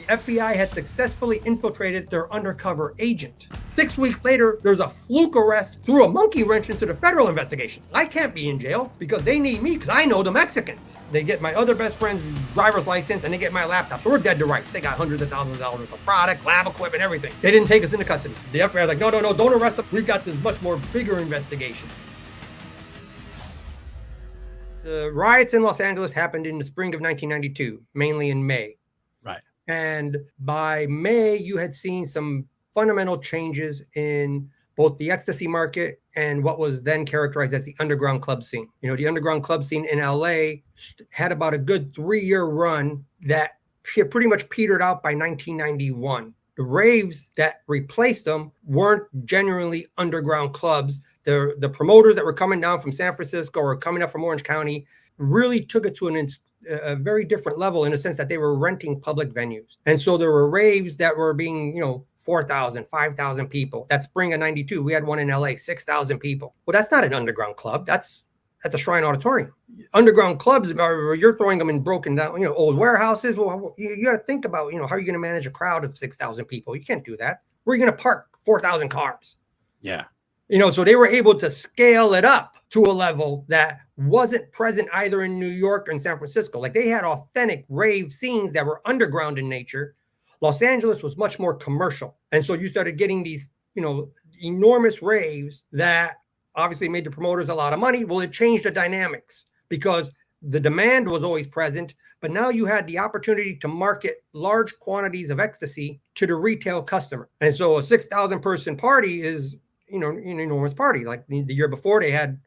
FBI had successfully infiltrated their undercover agent. 6 weeks later, there's a fluke arrest, threw a monkey wrench into the federal investigation. I can't be in jail because they need me because I know the Mexicans. They get my other best friend's driver's license and they get my laptop. So we're dead to rights. They got hundreds of thousands of dollars worth of product, lab equipment, everything. They didn't take us into custody. The FBI was like, no, don't arrest them. We've got this much more bigger investigation. The riots in Los Angeles happened in the spring of 1992, mainly in May. Right. And by May, you had seen some fundamental changes in both the ecstasy market and what was then characterized as the underground club scene. You know, the underground club scene in LA had about a good 3-year run that pretty much petered out by 1991. The raves that replaced them weren't genuinely underground clubs. The promoters that were coming down from San Francisco or coming up from Orange County really took it to a very different level in the sense that they were renting public venues. And so there were raves that were being, 4,000, 5,000 people. That spring of 92, we had one in LA, 6,000 people. Well, that's not an underground club. That's at the Shrine Auditorium. Underground clubs, you're throwing them in broken down, old warehouses. Well, you got to think about, how are you going to manage a crowd of 6,000 people? You can't do that. Where are you going to park 4,000 cars? Yeah. So they were able to scale it up to a level that wasn't present either in New York or in San Francisco. Like they had authentic rave scenes that were underground in nature. Los Angeles was much more commercial. And so you started getting these, enormous raves that obviously made the promoters a lot of money. Well, it changed the dynamics because the demand was always present, but now you had the opportunity to market large quantities of ecstasy to the retail customer. And so a 6,000 person party is, an enormous party. Like the year before, they had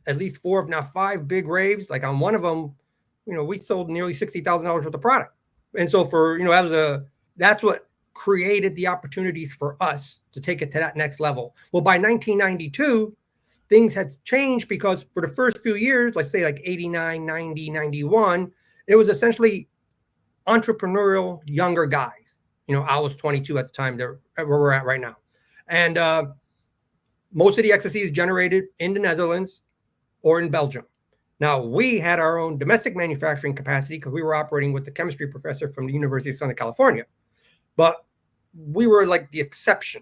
at least 4, if not 5 big raves. Like on one of them, we sold nearly $60,000 worth of product. And so that's what created the opportunities for us to take it to that next level. Well, by 1992, things had changed because for the first few years, let's say like 89, 90, 91, it was essentially entrepreneurial younger guys. I was 22 at the time, where we're at right now. And most of the ecstasy is generated in the Netherlands or in Belgium. Now, we had our own domestic manufacturing capacity because we were operating with the chemistry professor from the University of Southern California. But we were like the exception.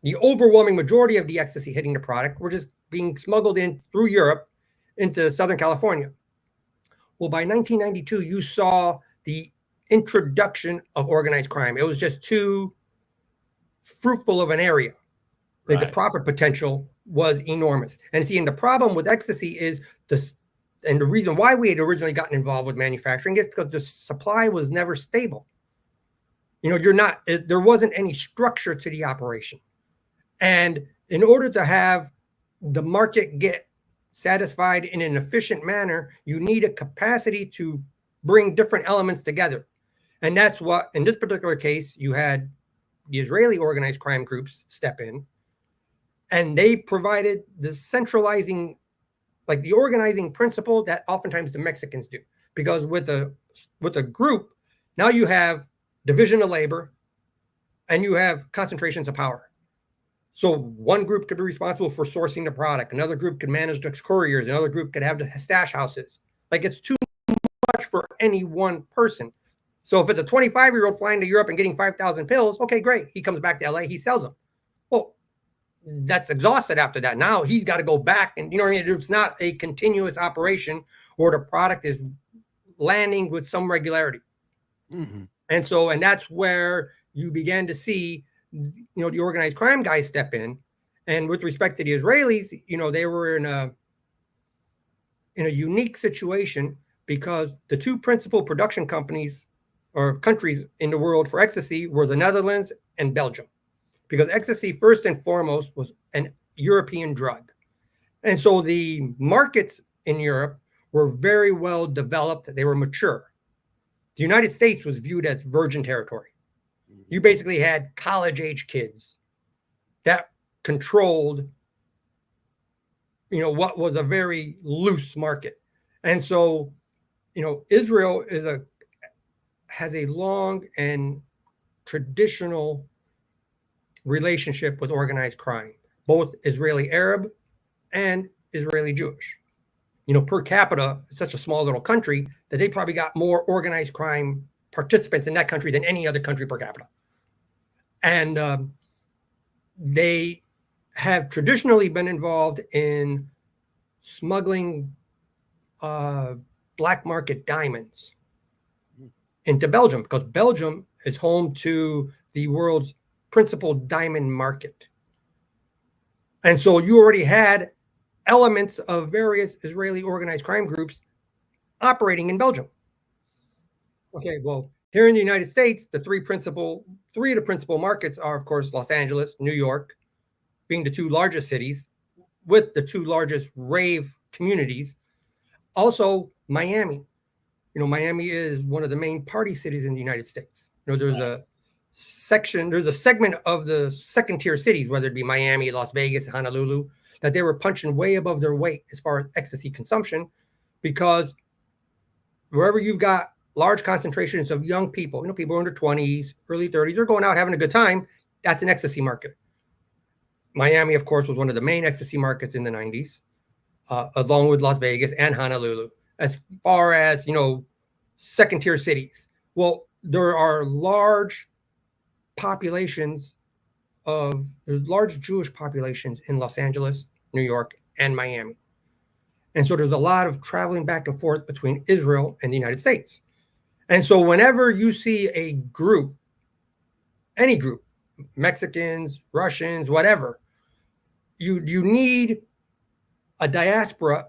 The overwhelming majority of the ecstasy hitting the product were just being smuggled in through Europe into Southern California. Well, by 1992, you saw the introduction of organized crime. It was just too fruitful of an area. Right. The profit potential was enormous. And see, and the problem with ecstasy is and the reason why we had originally gotten involved with manufacturing is because the supply was never stable. There wasn't any structure to the operation. And in order to have the market get satisfied in an efficient manner, you need a capacity to bring different elements together. And that's what, in this particular case, you had the Israeli organized crime groups step in, and they provided the centralizing, like the organizing principle that oftentimes the Mexicans do. Because with a group, now you have division of labor and you have concentrations of power. So one group could be responsible for sourcing the product. Another group could manage the couriers. Another group could have the stash houses. Like it's too much for any one person. So if it's a 25-year-old flying to Europe and getting 5,000 pills, okay, great. He comes back to LA, he sells them. Well, that's exhausted after that. Now he's got to go back and, it's not a continuous operation or the product is landing with some regularity. Mm-hmm. And that's where you began to see, the organized crime guys step in. And with respect to the Israelis, they were in a unique situation because the two principal production companies or countries in the world for ecstasy were the Netherlands and Belgium. Because ecstasy, first and foremost, was an European drug. And so the markets in Europe were very well developed. They were mature. The United States was viewed as virgin territory. You basically had college-age kids that controlled, what was a very loose market. And so, Israel has a long and traditional relationship with organized crime, both Israeli Arab and Israeli Jewish. Per capita, it's such a small little country that they probably got more organized crime participants in that country than any other country per capita. And they have traditionally been involved in smuggling black market diamonds into Belgium, because Belgium is home to the world's principal diamond market. And so you already had elements of various Israeli organized crime groups operating in Belgium. Okay, well, here in the United States, the three of the principal markets are, of course, Los Angeles, New York, being the two largest cities, with the two largest rave communities. Also, Miami. Miami is one of the main party cities in the United States. There's a segment of the second tier cities, whether it be Miami, Las Vegas, Honolulu, that they were punching way above their weight as far as ecstasy consumption, because wherever you've got large concentrations of young people, people in their 20s, early 30s, they're going out having a good time. That's an ecstasy market. Miami, of course, was one of the main ecstasy markets in the 90s, along with Las Vegas and Honolulu. As far as, second tier cities, well, there are large Jewish populations in Los Angeles, New York, and Miami. And so there's a lot of traveling back and forth between Israel and the United States. And so whenever you see a group, any group, Mexicans, Russians, whatever, you need a diaspora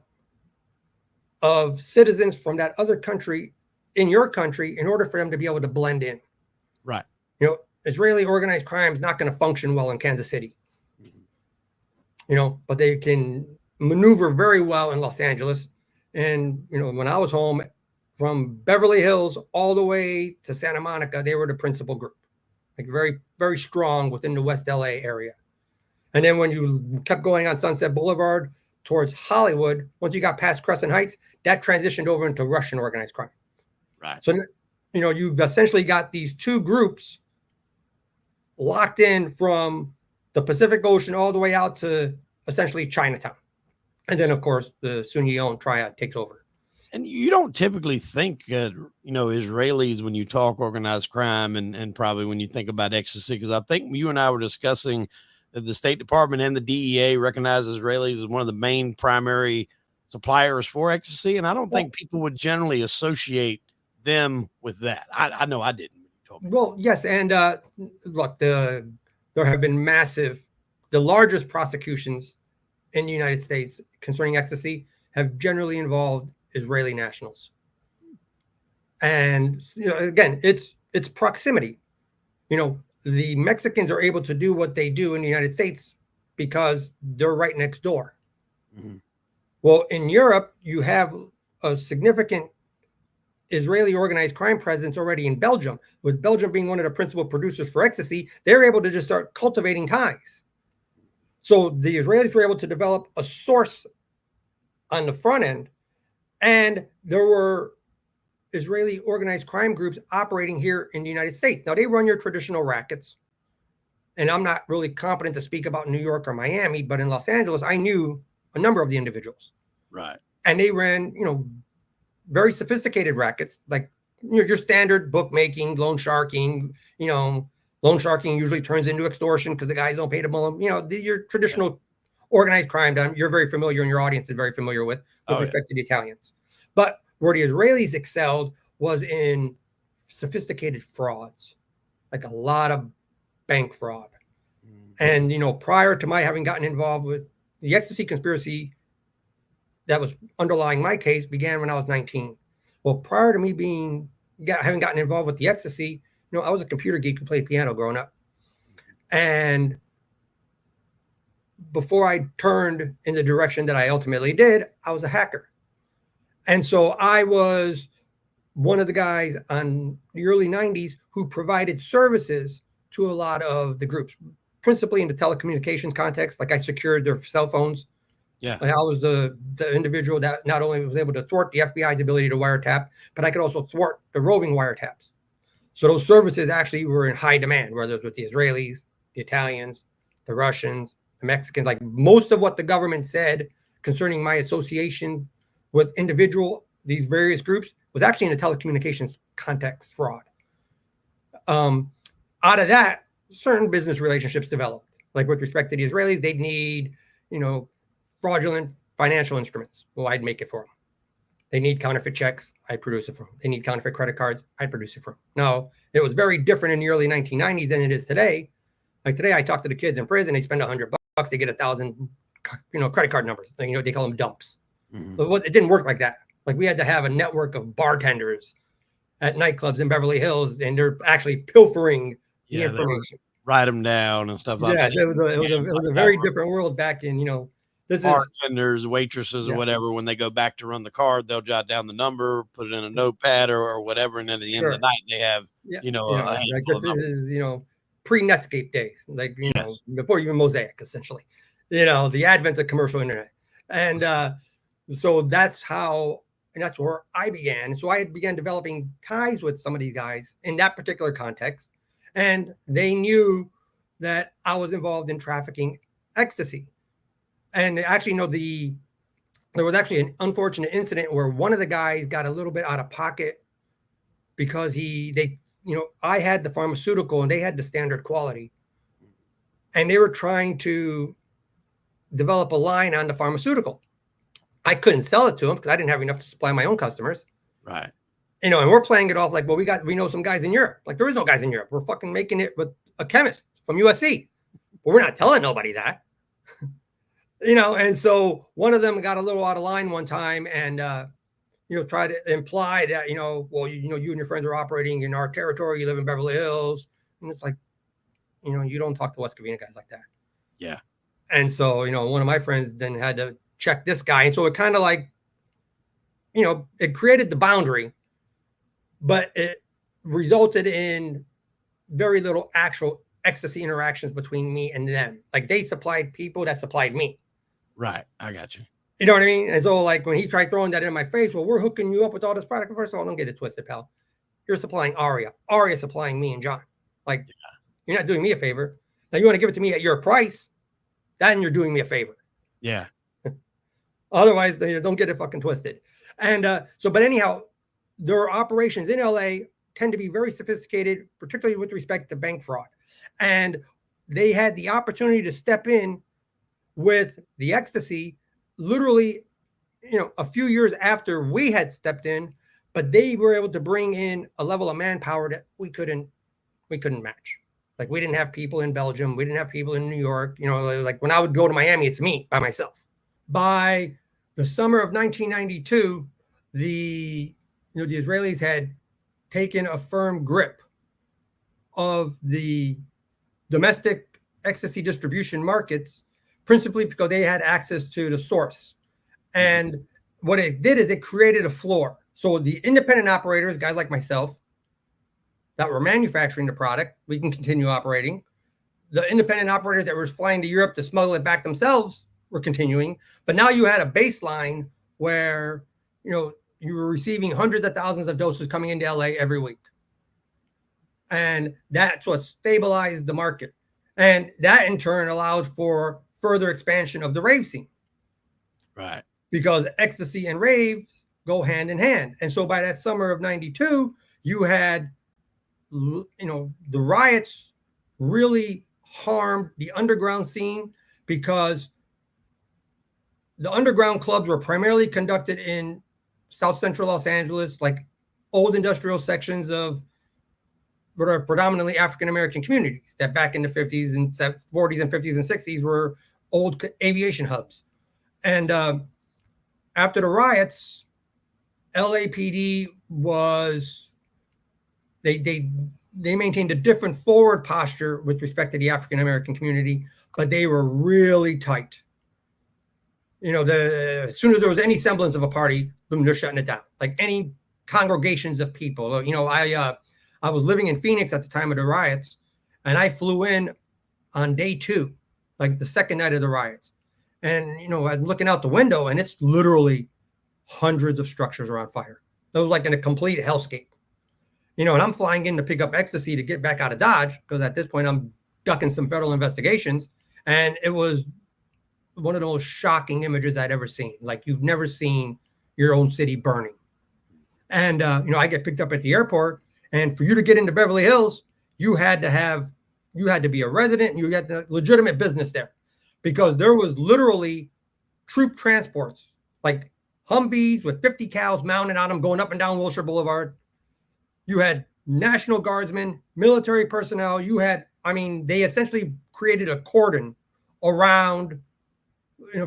of citizens from that other country in your country in order for them to be able to blend in. Right. Israeli organized crime is not going to function well in Kansas City. But they can maneuver very well in Los Angeles. And, when I was home, from Beverly Hills all the way to Santa Monica, they were the principal group, like very, very strong within the West LA area. And then when you kept going on Sunset Boulevard towards Hollywood, once you got past Crescent Heights, that transitioned over into Russian organized crime. Right. So, you've essentially got these two groups locked in from the Pacific Ocean all the way out to essentially Chinatown. And then, of course, the Sunni-owned triad takes over. And you don't typically think, Israelis when you talk organized crime and probably when you think about ecstasy, because I think you and I were discussing that the State Department and the DEA recognize Israelis as one of the main primary suppliers for ecstasy. And I don't think people would generally associate them with that. I know I didn't. Well, yes. And look, there have been the largest prosecutions in the United States concerning ecstasy have generally involved Israeli nationals. And, again, it's proximity. The Mexicans are able to do what they do in the United States because they're right next door. Mm-hmm. Well, in Europe, you have a significant Israeli organized crime presence already in Belgium. With Belgium being one of the principal producers for ecstasy, they're able to just start cultivating ties. So the Israelis were able to develop a source on the front end, and there were Israeli organized crime groups operating here in the United States. Now, they run your traditional rackets, and I'm not really competent to speak about New York or Miami, but in Los Angeles, I knew a number of the individuals. Right. And they ran, very sophisticated rackets, like your standard bookmaking, loan sharking. Loan sharking usually turns into extortion because the guys don't pay the loan. Your traditional organized crime that you're very familiar and your audience is very familiar with respect to the Italians. But where the Israelis excelled was in sophisticated frauds, like a lot of bank fraud. Mm-hmm. And, prior to my having gotten involved with the ecstasy conspiracy that was underlying my case began when I was 19. Well, prior to me having gotten involved with the ecstasy, I was a computer geek who played piano growing up. And before I turned in the direction that I ultimately did, I was a hacker. And so I was one of the guys on the early 90s who provided services to a lot of the groups, principally in the telecommunications context. Like I secured their cell phones. Yeah, I was the individual that not only was able to thwart the FBI's ability to wiretap, but I could also thwart the roving wiretaps. So those services actually were in high demand, whether it's with the Israelis, the Italians, the Russians, the Mexicans. Like most of what the government said concerning my association with these various groups was actually in a telecommunications context fraud. Out of that, certain business relationships developed. Like with respect to the Israelis, they'd need, fraudulent financial instruments. Well, I'd make it for them. They need counterfeit checks. I'd produce it for them. They need counterfeit credit cards. I'd produce it for them. Now, it was very different in the early 1990s than it is today. Like today, I talk to the kids in prison. They spend $100. They get 1,000, credit card numbers. They call them dumps. Mm-hmm. But it didn't work like that. Like we had to have a network of bartenders at nightclubs in Beverly Hills, and they're actually pilfering the information. Write them down and stuff. Yeah, it was a very different world back in, this bartenders, waitresses, or whatever. When they go back to run the card, they'll jot down the number, put it in a notepad or whatever, and then at the end of the night, they have like this is pre-Netscape days, like before even Mosaic, essentially. The advent of commercial internet, and so that's where I began. So I began developing ties with some of these guys in that particular context, and they knew that I was involved in trafficking ecstasy. And actually, there was actually an unfortunate incident where one of the guys got a little bit out of pocket because I had the pharmaceutical and they had the standard quality, and they were trying to develop a line on the pharmaceutical. I couldn't sell it to them because I didn't have enough to supply my own customers. Right. And we're playing it off like, well, we know some guys in Europe. Like there is no guys in Europe. We're fucking making it with a chemist from USC, but we're not telling nobody that. And so one of them got a little out of line one time and, tried to imply that, well, you and your friends are operating in our territory. You live in Beverly Hills. And it's like, you don't talk to West Covina guys like that. Yeah. And so, one of my friends then had to check this guy. And so it kind of like, it created the boundary, but it resulted in very little actual ecstasy interactions between me and them. Like they supplied people that supplied me. Right. I got you. You know what I mean? And so like when he tried throwing that in my face, well, we're hooking you up with all this product. First of all, don't get it twisted, pal. You're supplying Aria. Aria's supplying me and John. Like you're not doing me a favor. Now you want to give it to me at your price, then you're doing me a favor. Yeah. Otherwise, don't get it fucking twisted. And but anyhow, their operations in LA tend to be very sophisticated, particularly with respect to bank fraud. And they had the opportunity to step in with the ecstasy literally, a few years after we had stepped in, but they were able to bring in a level of manpower that we couldn't match. Like we didn't have people in Belgium. We didn't have people in New York. Like when I would go to Miami, it's me by myself. By the summer of 1992, the Israelis had taken a firm grip of the domestic ecstasy distribution markets, principally because they had access to the source. And what it did is it created a floor. So the independent operators, guys like myself, that were manufacturing the product, we can continue operating. The independent operators that were flying to Europe to smuggle it back themselves were continuing. But now you had a baseline where, you were receiving hundreds of thousands of doses coming into LA every week. And that's what stabilized the market. And that in turn allowed for further expansion of the rave scene. Right. Because ecstasy and raves go hand in hand. And so by that summer of 92, you had, the riots really harmed the underground scene because the underground clubs were primarily conducted in South Central Los Angeles, like old industrial sections of what are predominantly African-American communities that back in the 50s and 40s and 50s and 60s were old aviation hubs. And after the riots, LAPD was, they maintained a different forward posture with respect to the African-American community, but they were really tight. As soon as there was any semblance of a party, boom, they're shutting it down. Like any congregations of people. I was living in Phoenix at the time of the riots, and I flew in on day 2, like the second night of the riots. And, I'm looking out the window, and it's literally hundreds of structures are on fire. It was like in a complete hellscape. And I'm flying in to pick up ecstasy to get back out of Dodge, because at this point I'm ducking some federal investigations. And it was one of the most shocking images I'd ever seen. Like you've never seen your own city burning. And, I get picked up at the airport, and for you to get into Beverly Hills, you had to be a resident and you had the legitimate business there, because there was literally troop transports, like Humvees with 50 cows mounted on them going up and down Wilshire Boulevard. You had National Guardsmen, military personnel. You had, I mean, they essentially created a cordon around,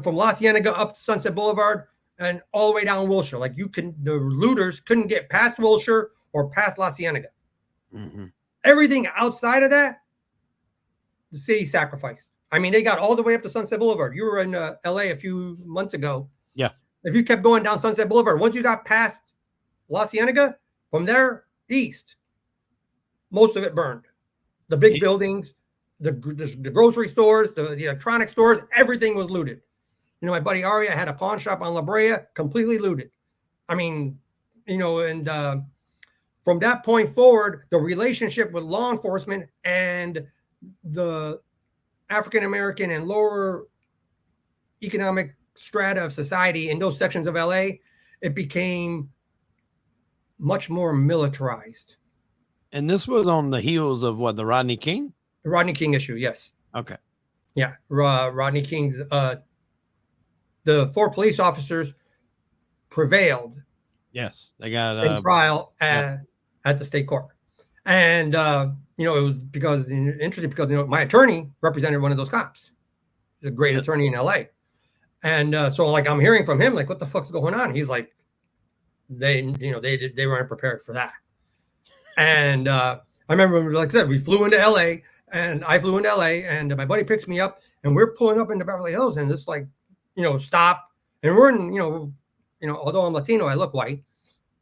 from La Cienega up to Sunset Boulevard and all the way down Wilshire. Like the looters couldn't get past Wilshire or past La Cienega. Mm-hmm. Everything outside of that, the city sacrificed. I mean, they got all the way up to Sunset Boulevard. You were in LA a few months ago. Yeah. If you kept going down Sunset Boulevard, once you got past La Cienega, from there east, most of it burned. The big buildings, the grocery stores, the electronic stores, everything was looted. My buddy Aria had a pawn shop on La Brea, completely looted. I mean, and from that point forward, the relationship with law enforcement and the African American and lower economic strata of society in those sections of LA, it became much more militarized. And this was on the heels of what, the Rodney King? The Rodney King issue, yes. Okay. Yeah, Rodney King's, the 4 police officers prevailed. Yes, they got in trial at the state court. And, it was interesting because, my attorney represented one of those cops. He's a great attorney in LA. And so like, I'm hearing from him, like, what the fuck's going on? He's like, they weren't prepared for that. And I remember, like I said, we flew into LA and I flew into LA and my buddy picks me up and we're pulling up into Beverly Hills and it's like, stop. And we're in, although I'm Latino, I look white.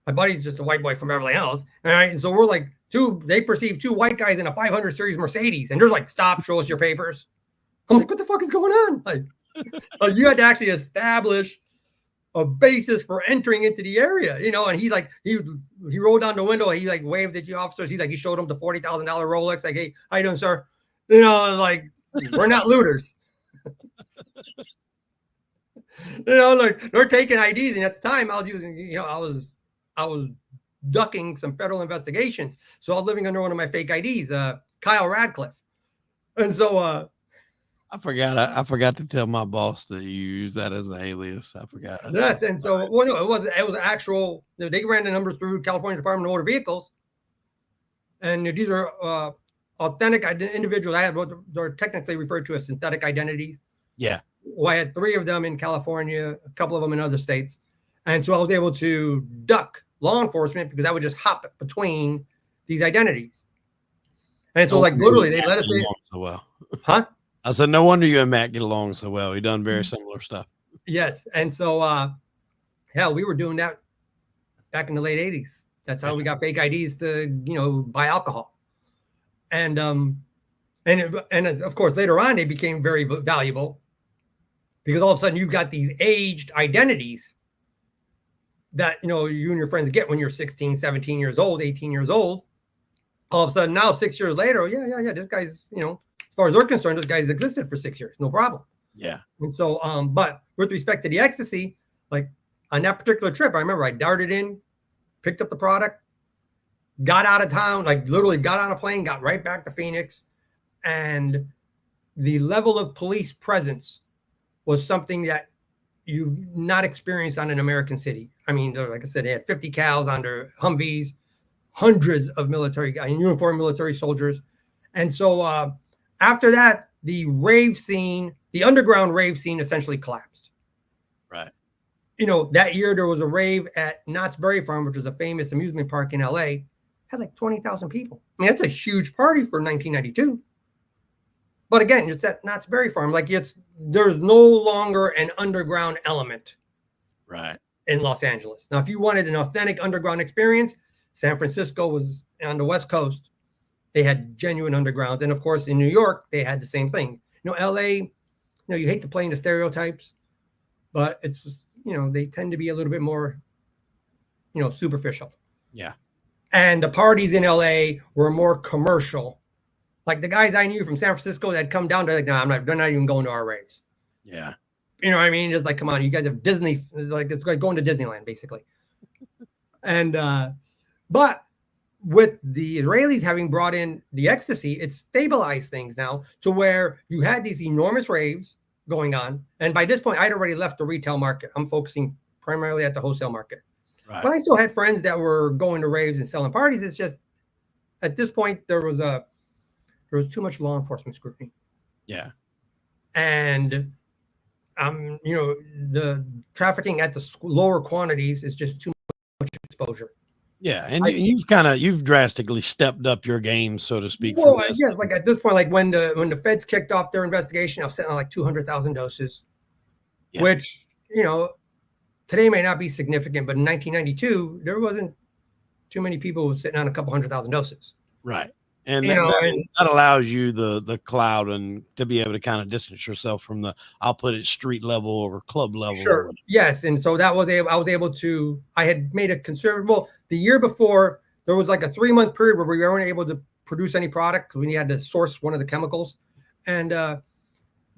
My buddy's just a white boy from Beverly Hills. All right. And so we're like they perceive 2 white guys in a 500 series Mercedes. And they're like, stop, show us your papers. I'm like, what the fuck is going on? Like you had to actually establish a basis for entering into the area, and he rolled down the window. He like waved at the officers. He showed them the $40,000 Rolex. Like, hey, how you doing, sir? Like, we're not looters. Like they're taking IDs. And at the time I was using, I was ducking some federal investigations. So I was living under one of my fake IDs, Kyle Radcliffe. And so, I forgot to tell my boss that you use that as an alias. I forgot. Yes, and so it was actual. They ran the numbers through California Department of Motor Vehicles, and these are authentic individuals. I had what they're technically referred to as synthetic identities. Yeah. Well, I had 3 of them in California, a couple of them in other states, and so I was able to duck law enforcement because I would just hop between these identities. And so, literally, they let us in so well. Huh? I said, no wonder you and Matt get along so well. We've done very similar stuff. Yes. And so, hell, we were doing that back in the late 80s. That's how we got fake IDs to, buy alcohol. And of course, later on, they became very valuable because all of a sudden you've got these aged identities that, you and your friends get when you're 16, 17 years old, 18 years old. All of a sudden now, 6 years later, yeah, this guy's, as far as they're concerned, this guy's existed for 6 years, no problem. Yeah. And so, but with respect to the ecstasy, like on that particular trip, I remember I darted in, picked up the product, got out of town, like literally got on a plane, got right back to Phoenix. And the level of police presence was something that you've not experienced on an American city. I mean, like I said, they had 50 cows on their Humvees, hundreds of uniformed military soldiers. And so, after that, the underground rave scene essentially collapsed. Right. That year there was a rave at Knott's Berry Farm, which was a famous amusement park in LA, had like 20,000 people. I mean, that's a huge party for 1992. But again, it's at Knott's Berry Farm. Like there's no longer an underground element. Right. In Los Angeles. Now, if you wanted an authentic underground experience, San Francisco was on the West Coast. They had genuine undergrounds. And of course, in New York, they had the same thing. LA, you hate to play into stereotypes, but it's just, they tend to be a little bit more, superficial. Yeah. And the parties in LA were more commercial. Like the guys I knew from San Francisco that had come down, they're like, nah, they're not even going to our raves. Yeah. You know what I mean? It's like, come on, you guys have Disney, like it's like going to Disneyland, basically. And, but with the Israelis having brought in the ecstasy, it stabilized things now to where you had these enormous raves going on. And by this point, I'd already left the retail market. I'm focusing primarily at the wholesale market. Right. But I still had friends that were going to raves and selling parties. It's just at this point there was too much law enforcement scrutiny. Yeah. And the trafficking at the lower quantities is just too much exposure. Yeah, and you've drastically stepped up your game, so to speak. Well, yes, like at this point, like when the feds kicked off their investigation, I was sitting on like 200,000 doses, which today may not be significant, but in 1992 there wasn't too many people sitting on a couple 100,000 doses. Right. And that allows you the cloud and to be able to kind of distance yourself from I'll put it street level or club level. Sure. Yes. And so I was able to, I had made a considerable, the year before there was like a 3-month period where we weren't able to produce any product because we had to source one of the chemicals. And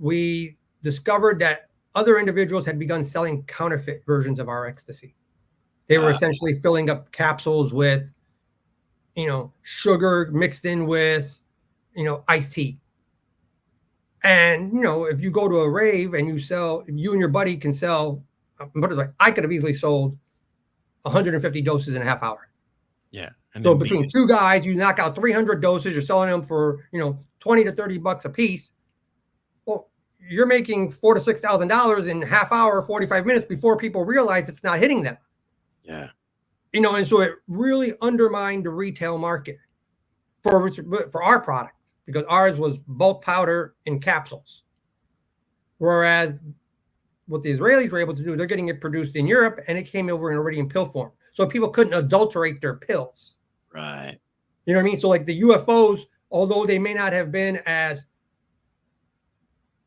we discovered that other individuals had begun selling counterfeit versions of our ecstasy. They were essentially filling up capsules with, sugar mixed in with, iced tea. And, if you go to a rave and you and your buddy can sell, I could have easily sold 150 doses in a half hour. Yeah. And so between two guys, you knock out 300 doses, you're selling them for, $20 to $30 a piece. Well, you're making $4,000 to $6,000 in half hour, 45 minutes before people realize it's not hitting them. Yeah. And so it really undermined the retail market for our product because ours was bulk powder in capsules. Whereas what the Israelis were able to do, they're getting it produced in Europe and it came over already in pill form. So people couldn't adulterate their pills. Right. You know what I mean? So like the UFOs, although they may not have been as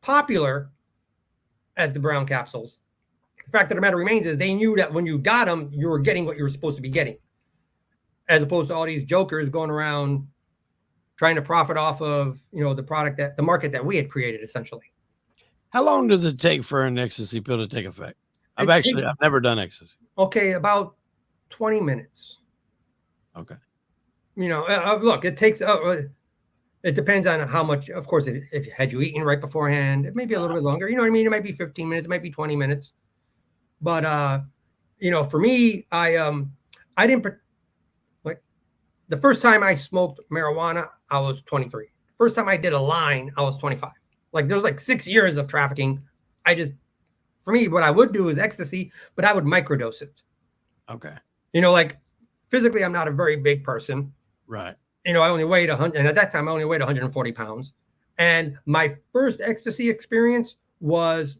popular as the brown capsules, the fact of the matter remains is they knew that when you got them, you were getting what you were supposed to be getting, as opposed to all these jokers going around trying to profit off of, the product the market that we had created essentially. How long does it take for an ecstasy pill to take effect? I've never done ecstasy. Okay. About 20 minutes. Okay. Look, it takes, it depends on how much, of course, if had you eaten right beforehand, it may be a little bit longer, you know what I mean? It might be 15 minutes, it might be 20 minutes. But, for me, I didn't, like, the first time I smoked marijuana, I was 23. First time I did a line, I was 25. Like, there was like 6 years of trafficking. For me, what I would do is ecstasy, but I would microdose it. Okay. Like, physically, I'm not a very big person. Right. I only weighed 100, and at that time, I only weighed 140 pounds. And my first ecstasy experience was,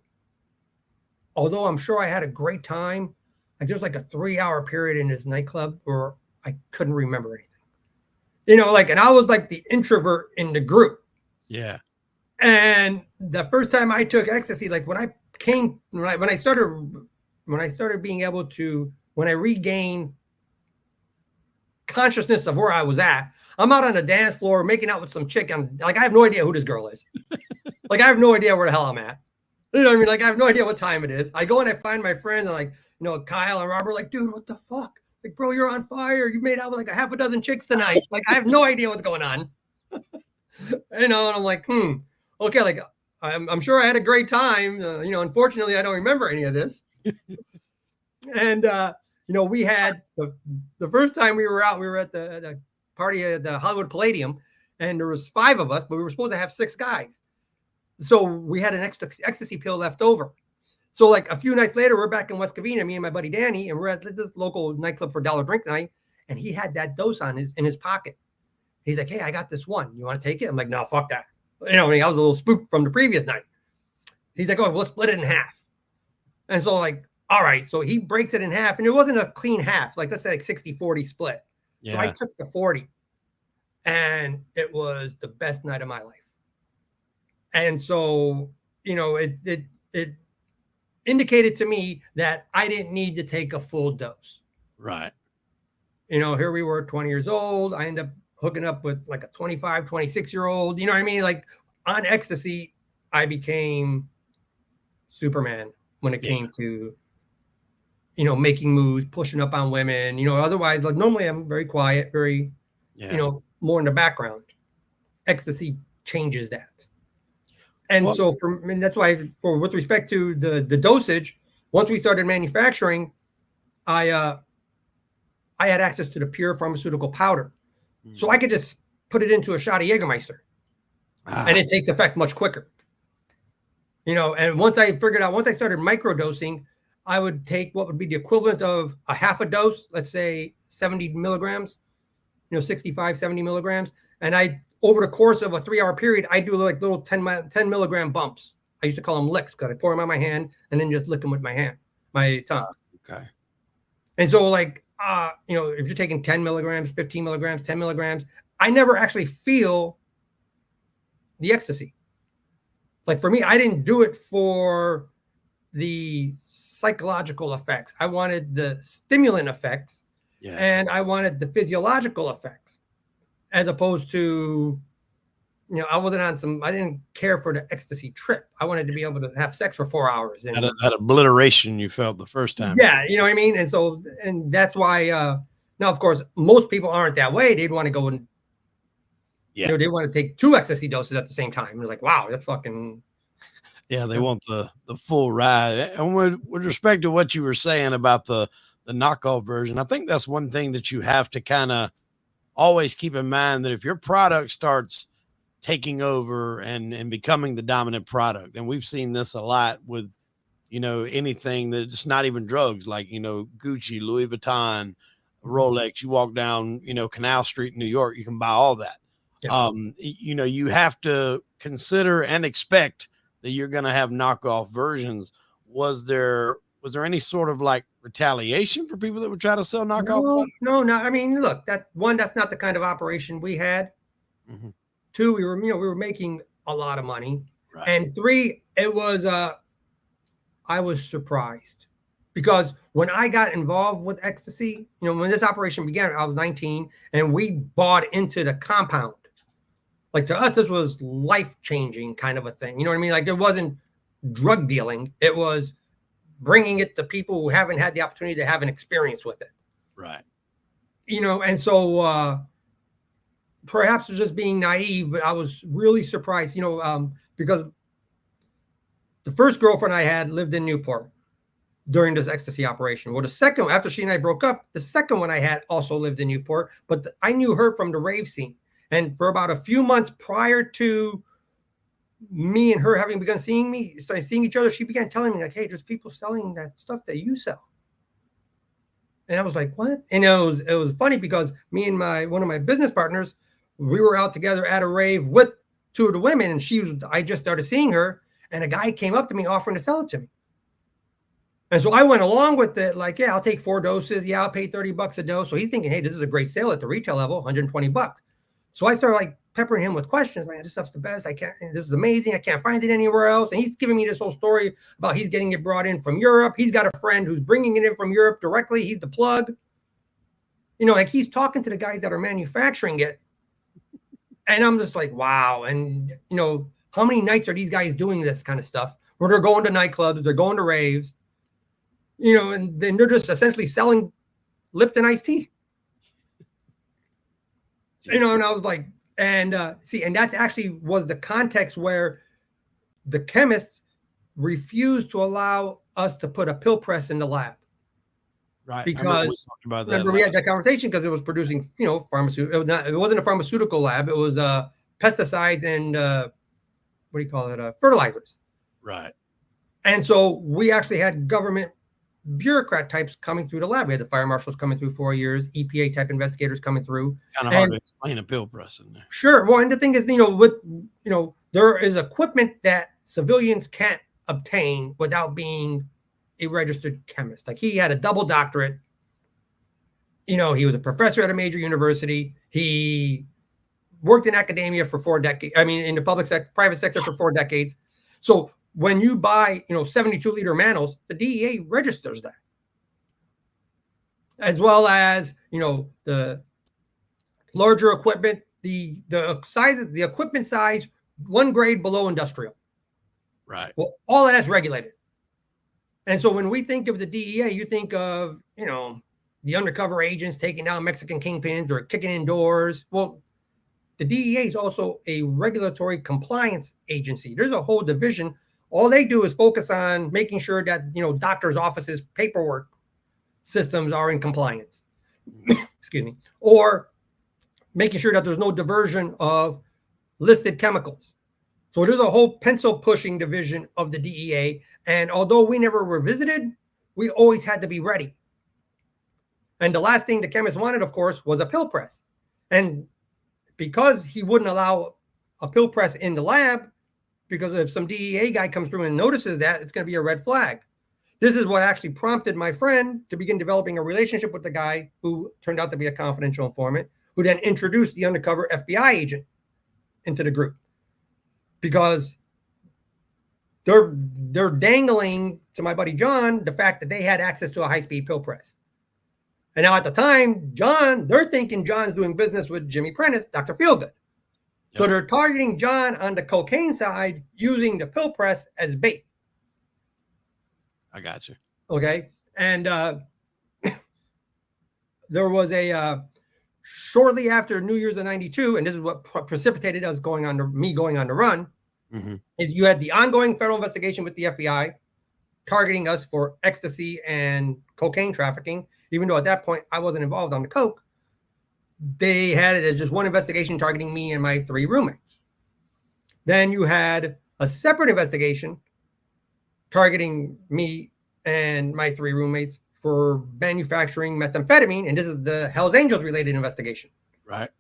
although I'm sure I had a great time, like there was like a 3-hour period in this nightclub where I couldn't remember anything. And I was like the introvert in the group. Yeah. And the first time I took ecstasy, like when I started being able to, when I regained consciousness of where I was at, I'm out on the dance floor making out with some chick. I'm like, I have no idea who this girl is. Like, I have no idea where the hell I'm at. You know what I mean? Like, I have no idea what time it is. I go and I find my friends and like, Kyle and Robert, like, dude, what the fuck? Like, bro, you're on fire. You made out with like a half a dozen chicks tonight. Like, I have no idea what's going on. And I'm like, okay. Like, I'm sure I had a great time. Unfortunately, I don't remember any of this. And, we had the first time we were out, we were at the party at the Hollywood Palladium, and there was 5 of us, but we were supposed to have 6 guys. So we had an ecstasy pill left over. So like a few nights later, we're back in West Covina, me and my buddy Danny, and we're at this local nightclub for $1 drink night, and he had that dose in his pocket. He's like, hey, I got this one. You want to take it? I'm like, no, fuck that. I was a little spooked from the previous night. He's like, oh, we'll split it in half. And so like, all right. So he breaks it in half, and it wasn't a clean half. Like, let's say like 60-40 split. Yeah. So I took the 40, and it was the best night of my life. And so, it indicated to me that I didn't need to take a full dose. Right. Here we were 20 years old. I ended up hooking up with like a 25, 26-year-old, you know what I mean? Like on ecstasy, I became Superman when it came to, making moves, pushing up on women, otherwise, like normally I'm very quiet, very Yeah. more in the background. Ecstasy changes that. And Well, so and that's why with respect to the dosage, once we started manufacturing, I had access to the pure pharmaceutical powder. So I could just put it into a shot of Jägermeister and it takes effect much quicker. And once I started microdosing, I would take what would be the equivalent of a half a dose, let's say 70 milligrams, 65, 70 milligrams. And over the course of a 3-hour period, I do like little 10 milligram bumps. I used to call them licks because I pour them on my hand and then just lick them with my tongue. Okay. And so if you're taking 10 milligrams, 15 milligrams, 10 milligrams, I never actually feel the ecstasy. Like for me, I didn't do it for the psychological effects. I wanted the stimulant effects, and I wanted the physiological effects, as opposed to, I didn't care for the ecstasy trip. I wanted to be able to have sex for 4 hours. That obliteration you felt the first time. Yeah, you know what I mean? And that's why, now, of course, most people aren't that way. They'd want to go and, they want to take 2 ecstasy doses at the same time. They're like, wow, that's fucking. Yeah, they want the full ride. And with respect to what you were saying about the knockoff version, I think that's one thing that you have to kind of always keep in mind, that if your product starts taking over and becoming the dominant product, and we've seen this a lot with, anything that's not even drugs, like, Gucci, Louis Vuitton, Rolex. You walk down, Canal Street in New York, you can buy all that. Yeah. You have to consider and expect that you're going to have knockoff versions. Was there any sort of like retaliation for people that would try to sell knockoff? No. I mean, look, that's not the kind of operation we had. Mm-hmm. 2, we were making a lot of money. Right. And 3, it was, I was surprised, because when I got involved with ecstasy, when this operation began, I was 19 and we bought into the compound. Like, to us, this was life-changing kind of a thing. You know what I mean? Like, it wasn't drug dealing. It was bringing it to people who haven't had the opportunity to have an experience with it. Right. And so perhaps it was just being naive, but I was really surprised, because the first girlfriend I had lived in Newport during this ecstasy operation. Well, the second, after she and I broke up, the second one I had also lived in Newport, but I knew her from the rave scene. And for about a few months prior to me and her having begun seeing each other, she began telling me, like, hey, there's people selling that stuff that you sell. And I was like, what? And it was funny, because me and one of my business partners, we were out together at a rave with 2 of the women, and I just started seeing her, and a guy came up to me offering to sell it to me. And so I went along with it, like, yeah, I'll take 4 doses. Yeah, I'll pay $30 a dose. So he's thinking, hey, this is a great sale at the retail level, $120. So I started like peppering him with questions. Man, this stuff's the best. This is amazing. I can't find it anywhere else. And he's giving me this whole story about he's getting it brought in from Europe. He's got a friend who's bringing it in from Europe directly. He's the plug. Like, he's talking to the guys that are manufacturing it. And I'm just like, wow. And, how many nights are these guys doing this kind of stuff, where they're going to nightclubs, they're going to raves, and then they're just essentially selling Lipton iced tea. And I was like, and that actually was the context where the chemist refused to allow us to put a pill press in the lab. Right. Because remember we had that conversation, because it was producing, pharmaceutical. It wasn't a pharmaceutical lab. It was pesticides and fertilizers. Right. And so we actually had government bureaucrat types coming through the lab. We had the fire marshals coming through 4 years, EPA type investigators coming through. Kind of hard to explain a pill press in there. Sure. Well, and the thing is, there is equipment that civilians can't obtain without being a registered chemist. Like, he had a double doctorate. He was a professor at a major university. He worked in academia for 4 decades. I mean, in the private sector for 4 decades. So when you buy, 72-liter Manos, the DEA registers that, as well as, the larger equipment, the size of the equipment size, 1 grade below industrial. Right. Well, all of that's regulated. And so when we think of the DEA, you think of, the undercover agents taking down Mexican kingpins or kicking in doors. Well, the DEA is also a regulatory compliance agency. There's a whole division. All they do is focus on making sure that, doctors' offices' paperwork systems are in compliance. Excuse me. Or making sure that there's no diversion of listed chemicals. So there's a whole pencil pushing division of the DEA. And although we never were visited, we always had to be ready. And the last thing the chemist wanted, of course, was a pill press. And because he wouldn't allow a pill press in the lab, because if some DEA guy comes through and notices that, it's going to be a red flag. This is what actually prompted my friend to begin developing a relationship with the guy who turned out to be a confidential informant, who then introduced the undercover FBI agent into the group. Because they're dangling to my buddy John the fact that they had access to a high-speed pill press. And now at the time, they're thinking John's doing business with Jimmy Prentice, Dr. Feelgood. Yep. So they're targeting John on the cocaine side using the pill press as bait. I got you. Okay. And there was shortly after New Year's of 92, and this is what precipitated us going on the run, is you had the ongoing federal investigation with the FBI targeting us for ecstasy and cocaine trafficking. Even though at that point I wasn't involved on the coke, they had it as just one investigation targeting me and my 3 roommates. Then you had a separate investigation targeting me and my 3 roommates for manufacturing methamphetamine, and this is the Hells Angels related investigation. Right.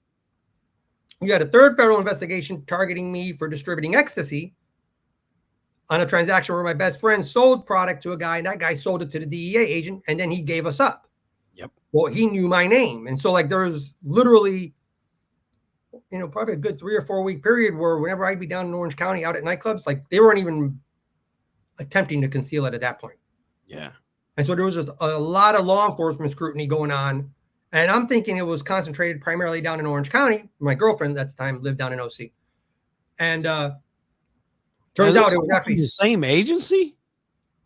You had a third federal investigation targeting me for distributing ecstasy on a transaction where my best friend sold product to a guy, and that guy sold it to the DEA agent, and then he gave us up. Yep. Well, he knew my name. And so there was literally, probably a good 3 or 4 week period where whenever I'd be down in Orange County out at nightclubs, they weren't even attempting to conceal it at that point. Yeah. And so there was just a lot of law enforcement scrutiny going on. And I'm thinking it was concentrated primarily down in Orange County. My girlfriend at the time lived down in OC. And turns out it was actually the same agency.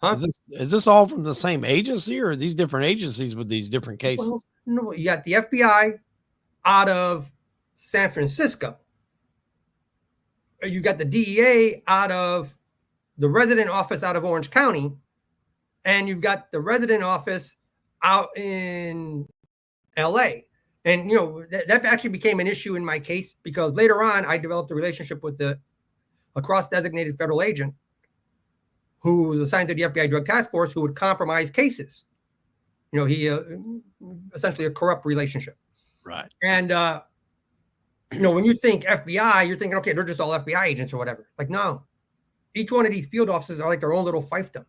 Huh? Is this all from the same agency, or are these different agencies with these different cases? Well, no, you got the FBI out of San Francisco. You got the DEA out of the resident office out of Orange County. And you've got the resident office out in LA. And, that actually became an issue in my case because later on I developed a relationship with a cross-designated federal agent who was assigned to the FBI Drug Task Force who would compromise cases. He essentially a corrupt relationship. Right. And, when you think FBI, you're thinking, okay, they're just all FBI agents or whatever. No, each one of these field offices are like their own little fiefdom.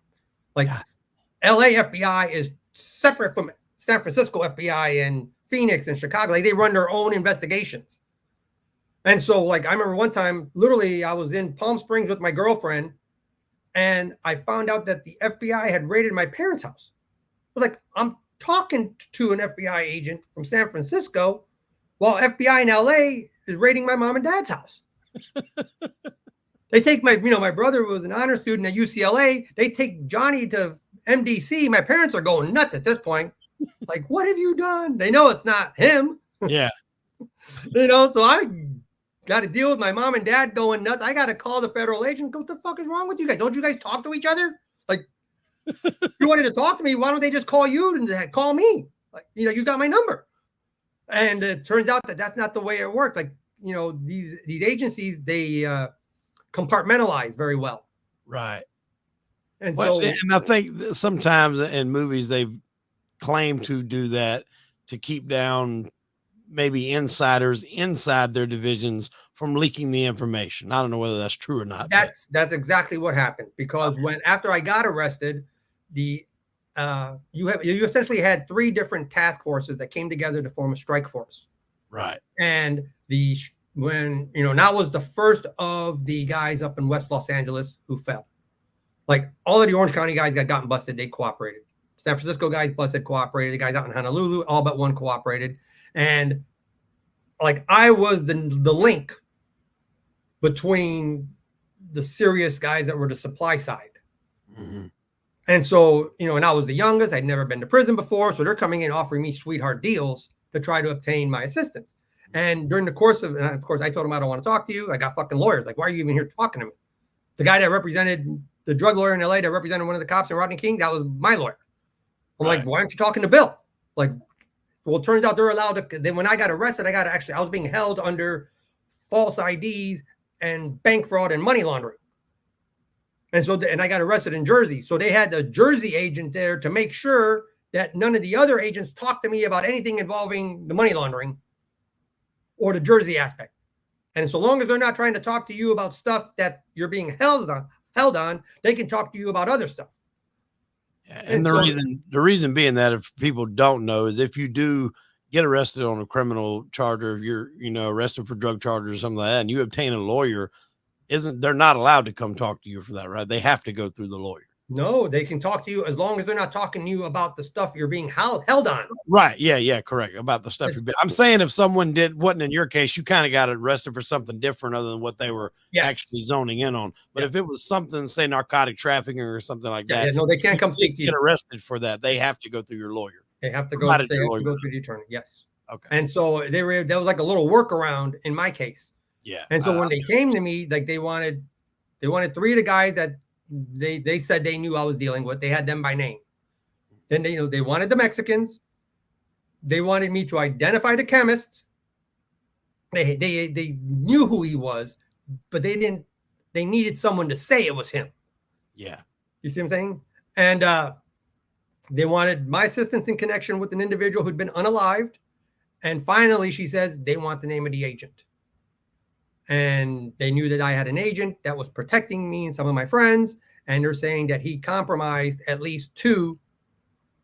LA FBI is separate from San Francisco FBI and Phoenix and Chicago. They run their own investigations. And so I remember one time, literally I was in Palm Springs with my girlfriend and I found out that the FBI had raided my parents' house. I was I'm talking to an FBI agent from San Francisco while FBI in LA is raiding my mom and dad's house. They take my brother was an honor student at UCLA. They take Johnny to MDC. My parents are going nuts at this point. What have you done? They know it's not him. Yeah. So I got to deal with my mom and dad going nuts. I got to call the federal agent. What the fuck is wrong with you guys? Don't you guys talk to each other? You wanted to talk to me. Why don't they just call you and call me? You got my number. And it turns out that that's not the way it worked. These agencies, they compartmentalize very well. Right. And and I think sometimes in movies they've claimed to do that to keep down maybe insiders inside their divisions from leaking the information. I don't know whether that's true or not. That's exactly what happened because after I got arrested, you essentially had 3 different task forces that came together to form a strike force. Right. And that was the first of the guys up in West Los Angeles who fell. All of the Orange County guys got gotten busted, they cooperated. San Francisco guys busted, cooperated. The guys out in Honolulu, all but one cooperated. And I was the link between the serious guys that were the supply side. Mm-hmm. And so, and I was the youngest. I'd never been to prison before. So they're coming in offering me sweetheart deals to try to obtain my assistance. And during the course of course, I told him I don't want to talk to you. I got fucking lawyers. Like, why are you even here talking to me? The guy that represented the drug lawyer in LA that represented one of the cops in Rodney King, that was my lawyer. I'm like, why aren't you talking to Bill? Like, well, it turns out they're allowed to. Then when I got arrested, I was being held under false IDs and bank fraud and money laundering. And so, and I got arrested in Jersey. So they had the Jersey agent there to make sure that none of the other agents talked to me about anything involving the money laundering or the Jersey aspect. And so long as they're not trying to talk to you about stuff that you're being held on, they can talk to you about other stuff. And the reason being that, if people don't know, is if you do get arrested on a criminal charge, or if you're, arrested for drug charges or something like that, and you obtain a lawyer, they're not allowed to come talk to you for that, right? They have to go through the lawyer. No, they can talk to you as long as they're not talking to you about the stuff you're being held on. Right. Yeah, correct. About the stuff I'm saying, if someone wasn't in your case, you kind of got arrested for something different other than what they were actually zoning in on. But if it was something, say narcotic trafficking or something like that, no, they can't come speak to you. Get arrested for that. They have to go through your lawyer. They have to go through the attorney. Yes. Okay. And so that was like a little workaround in my case. Yeah. And so when they came to me, like they wanted 3 of the guys that they said they knew I was dealing with. They had them by name. Then they wanted the Mexicans. They wanted me to identify the chemist. They knew who he was, but they needed someone to say it was him. Yeah. You see what I'm saying? And they wanted my assistance in connection with an individual who'd been unalived. And finally, she says they want the name of the agent. And they knew that I had an agent that was protecting me and some of my friends. And they're saying that he compromised at least 2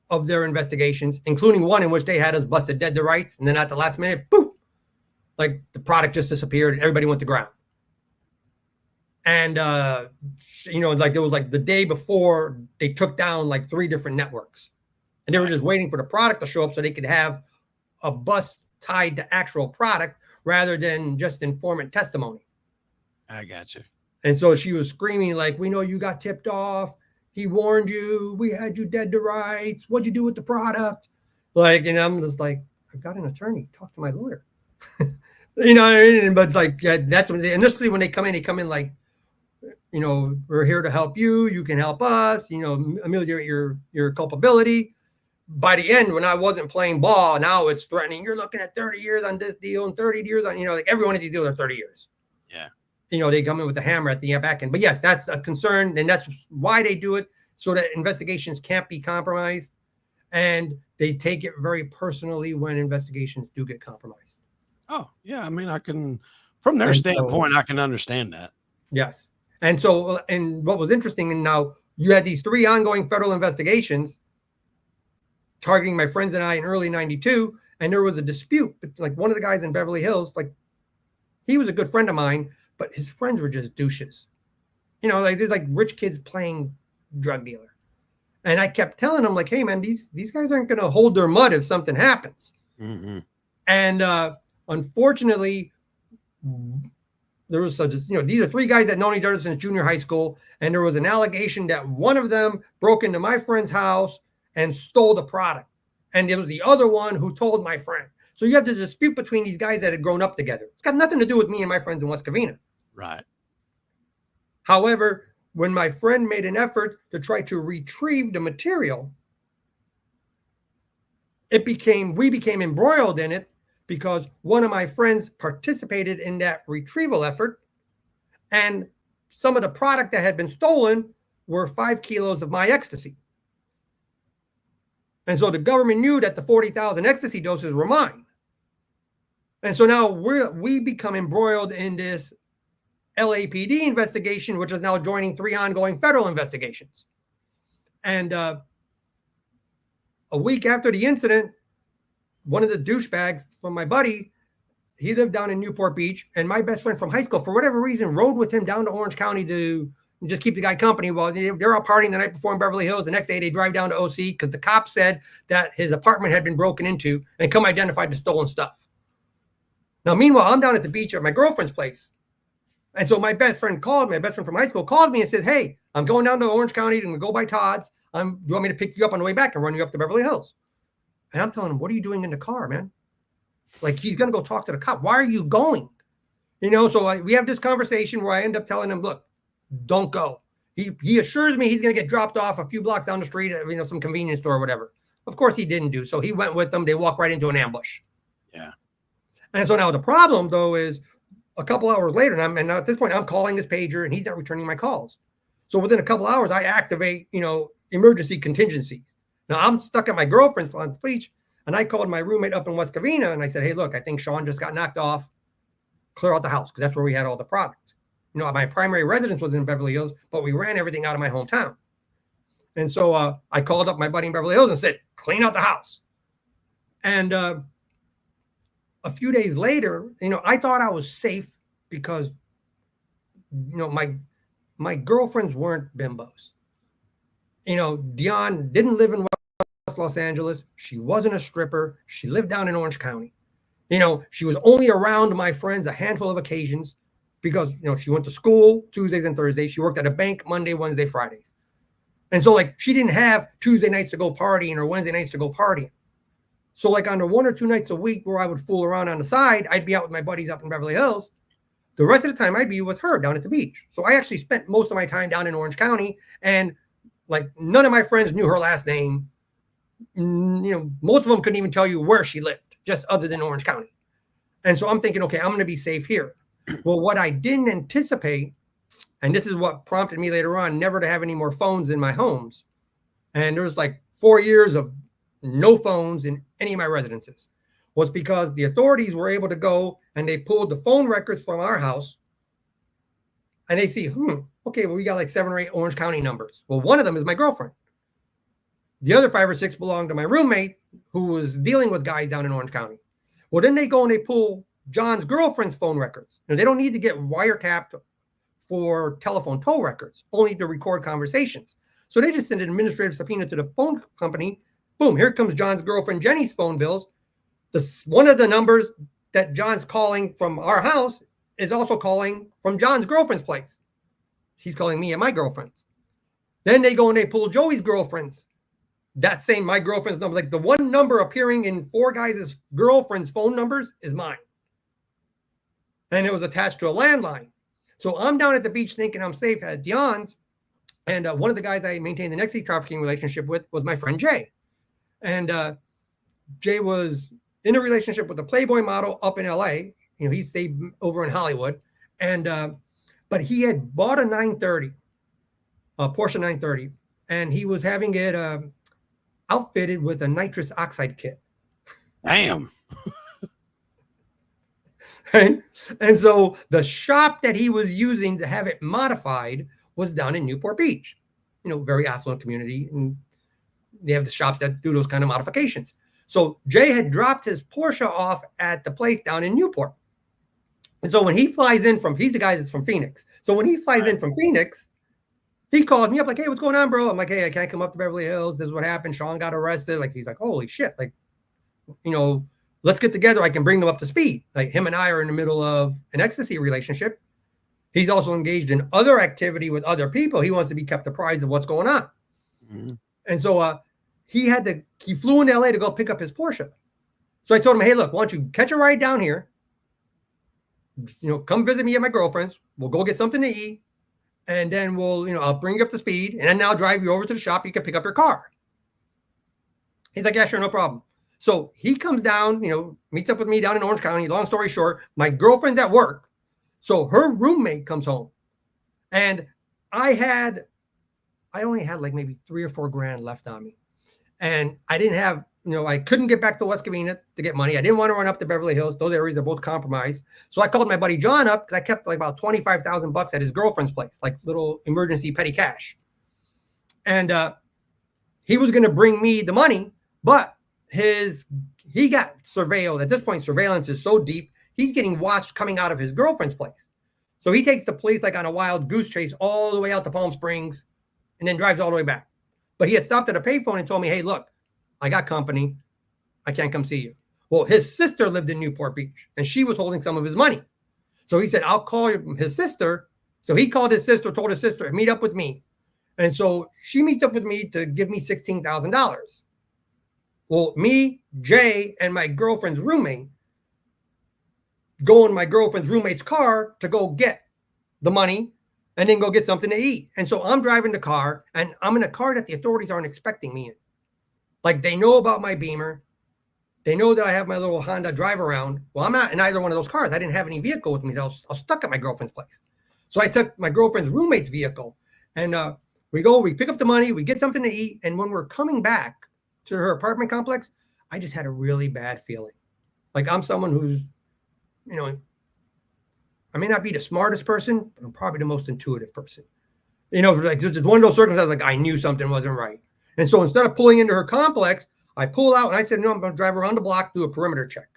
of their investigations, including one in which they had us busted dead to rights. And then at the last minute, poof, like the product just disappeared and everybody went to ground. And, like it was like the day before they took down like 3 different networks. And they were just waiting for the product to show up so they could have a bust tied to actual product rather than just informant testimony. I got you. And so she was screaming like, we know you got tipped off. He warned you. We had you dead to rights. What'd you do with the product? Like, I'm just like, I've got an attorney. Talk to my lawyer. You know what I mean? But like, that's when initially when they come in like, we're here to help you. You can help us, ameliorate your culpability. By the end, when I wasn't playing ball, now it's threatening. You're looking at 30 years on this deal and 30 years on, like every one of these deals are 30 years. Yeah. They come in with the hammer at the back end. But yes, that's a concern. And that's why they do it, so that investigations can't be compromised. And they take it very personally when investigations do get compromised. Oh, yeah. I mean, from their standpoint, I can understand that. Yes. And so, and what was interesting, and now you had these 3 ongoing federal investigations targeting my friends and I in early 92. And there was a dispute. But like one of the guys in Beverly Hills, like he was a good friend of mine, but his friends were just douches. Like there's like rich kids playing drug dealer. And I kept telling him like, hey man, these guys aren't going to hold their mud if something happens. Mm-hmm. And unfortunately, there was these are 3 guys that known each other since junior high school. And there was an allegation that one of them broke into my friend's house and stole the product. And it was the other one who told my friend. So you have the dispute between these guys that had grown up together. It's got nothing to do with me and my friends in West Covina. Right. However, when my friend made an effort to try to retrieve the material, we became embroiled in it because one of my friends participated in that retrieval effort. And some of the product that had been stolen were 5 kilos of my ecstasy. And so the government knew that the 40,000 ecstasy doses were mine. And so now we become embroiled in this LAPD investigation, which is now joining 3 ongoing federal investigations. And a week after the incident, one of the douchebags from my buddy, he lived down in Newport Beach, and my best friend from high school, for whatever reason, rode with him down to Orange County to just keep the guy company while they're out partying the night before in Beverly Hills. The next day they drive down to OC because the cops said that his apartment had been broken into and come identified the stolen stuff. Now, meanwhile, I'm down at the beach at my girlfriend's place. And so my best friend from high school called me and says, hey, I'm going down to Orange County to go by Todd's. Do you want me to pick you up on the way back and run you up to Beverly Hills? And I'm telling him, what are you doing in the car, man? Like, he's going to go talk to the cop. Why are you going? So we have this conversation where I end up telling him, look, don't go. He assures me he's going to get dropped off a few blocks down the street at, some convenience store or whatever. Of course he didn't do. So he went with them. They walked right into an ambush. Yeah. And so now the problem, though, is a couple hours later, and at this point, I'm calling his pager, and he's not returning my calls. So within a couple hours, I activate, emergency contingencies. Now, I'm stuck at my girlfriend's on the beach, and I called my roommate up in West Covina, and I said, hey, look, I think Sean just got knocked off. Clear out the house, because that's where we had all the product. My primary residence was in Beverly Hills, but we ran everything out of my hometown. And so I called up my buddy in Beverly Hills and said, clean out the house. And a few days later, I thought I was safe because, my girlfriends weren't bimbos. Dion didn't live in West Los Angeles. She wasn't a stripper. She lived down in Orange County. She was only around my friends a handful of occasions because, she went to school Tuesdays and Thursdays. She worked at a bank Monday, Wednesday, Fridays. And so, she didn't have Tuesday nights to go partying or Wednesday nights to go partying. So, on the 1 or 2 nights a week where I would fool around on the side, I'd be out with my buddies up in Beverly Hills. The rest of the time, I'd be with her down at the beach. So I actually spent most of my time down in Orange County, and none of my friends knew her last name. Most of them couldn't even tell you where she lived, just other than Orange County. And so I'm thinking, okay, I'm going to be safe here. Well, what I didn't anticipate, and this is what prompted me later on, never to have any more phones in my homes. And there was 4 years of no phones in any of my residences, was because the authorities were able to go and they pulled the phone records from our house. And they see, okay, well, we got 7 or 8 Orange County numbers. Well, one of them is my girlfriend. The other 5 or 6 belonged to my roommate who was dealing with guys down in Orange County. Well, then they go and they pull John's girlfriend's phone records. They don't need to get wiretapped for telephone toll records, only to record conversations. So they just send an administrative subpoena to the phone company. Boom, here comes John's girlfriend Jenny's phone bills. One of the numbers that John's calling from our house is also calling from John's girlfriend's place. He's calling me and my girlfriend's. Then they go and they pull Joey's girlfriend's. My girlfriend's number, the one number appearing in 4 guys' girlfriend's phone numbers is mine. And it was attached to a landline. So I'm down at the beach thinking I'm safe at Dion's. And one of the guys I maintained the next trafficking relationship with was my friend Jay. And Jay was in a relationship with a Playboy model up in LA. He stayed over in Hollywood. And but he had bought a 930, a Porsche 930, and he was having it outfitted with a nitrous oxide kit. Damn. Right? And so the shop that he was using to have it modified was down in Newport Beach, very affluent community. And they have the shops that do those kind of modifications. So Jay had dropped his Porsche off at the place down in Newport. And so when he flies in he's the guy that's from Phoenix. So when he flies in from Phoenix, he calls me up hey, what's going on, bro? I'm hey, I can't come up to Beverly Hills. This is what happened. Sean got arrested. He's holy shit. Let's get together. I can bring them up to speed. Him and I are in the middle of an ecstasy relationship. He's also engaged in other activity with other people. He wants to be kept apprised of what's going on. Mm-hmm. And so he flew into LA to go pick up his Porsche. So I told him, hey, look, why don't you catch a ride down here? Come visit me at my girlfriend's. We'll go get something to eat. And then I'll bring you up to speed. And then I'll drive you over to the shop. You can pick up your car. He's yeah, sure, no problem. So he comes down, meets up with me down in Orange County. Long story short, my girlfriend's at work. So her roommate comes home. And I only had maybe $3 or $4 grand left on me. And I didn't have, I couldn't get back to West Covina to get money. I didn't want to run up to Beverly Hills. Those areas are both compromised. So I called my buddy John up because I kept about $25,000 at his girlfriend's place, little emergency petty cash. And he was going to bring me the money, but he got surveilled. At this point, surveillance is so deep, he's getting watched coming out of his girlfriend's place. So he takes the police on a wild goose chase all the way out to Palm Springs and then drives all the way back. But he had stopped at a payphone and told me, hey, look, I got company. I can't come see you. Well, his sister lived in Newport Beach and she was holding some of his money. So he said, I'll call his sister. So he called his sister, told his sister, meet up with me. And so she meets up with me to give me $16,000. Well, me, Jay, and my girlfriend's roommate go in my girlfriend's roommate's car to go get the money and then go get something to eat. And so I'm driving the car, and I'm in a car that the authorities aren't expecting me in. Like, they know about my Beamer. They know that I have my little Honda drive around. Well, I'm not in either one of those cars. I didn't have any vehicle with me. So I was stuck at my girlfriend's place. So I took my girlfriend's roommate's vehicle, and we pick up the money, we get something to eat. And when we're coming back to her apartment complex, I just had a really bad feeling. Like, I'm someone who's, you know, I may not be the smartest person, but I'm probably the most intuitive person. You know, like, just one of those circumstances, like, I knew something wasn't right. And so instead of pulling into her complex, I pull out and I said, no, I'm going to drive around the block, do a perimeter check.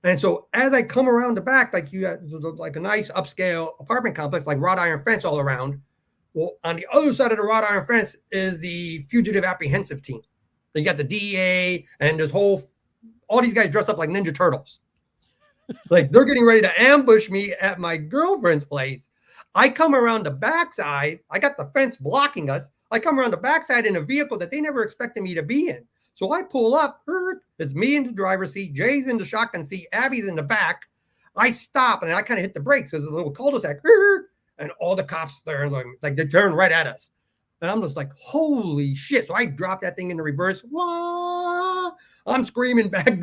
And so as I come around the back, like, you have like a nice upscale apartment complex, like wrought iron fence all around. Well, on the other side of the wrought iron fence is the fugitive apprehensive team. You got the DEA and all these guys dressed up like Ninja Turtles. Like, they're getting ready to ambush me at my girlfriend's place. I come around the backside. I got the fence blocking us. I come around the backside in a vehicle that they never expected me to be in. So I pull up. It's me in the driver's seat. Jay's in the shotgun seat. Abby's in the back. I stop, and I kind of hit the brakes because there's a little cul-de-sac. And all the cops, they're like they turn right at us. And I'm just like, holy shit. So I drop that thing in the reverse. Wah! I'm screaming back. I'm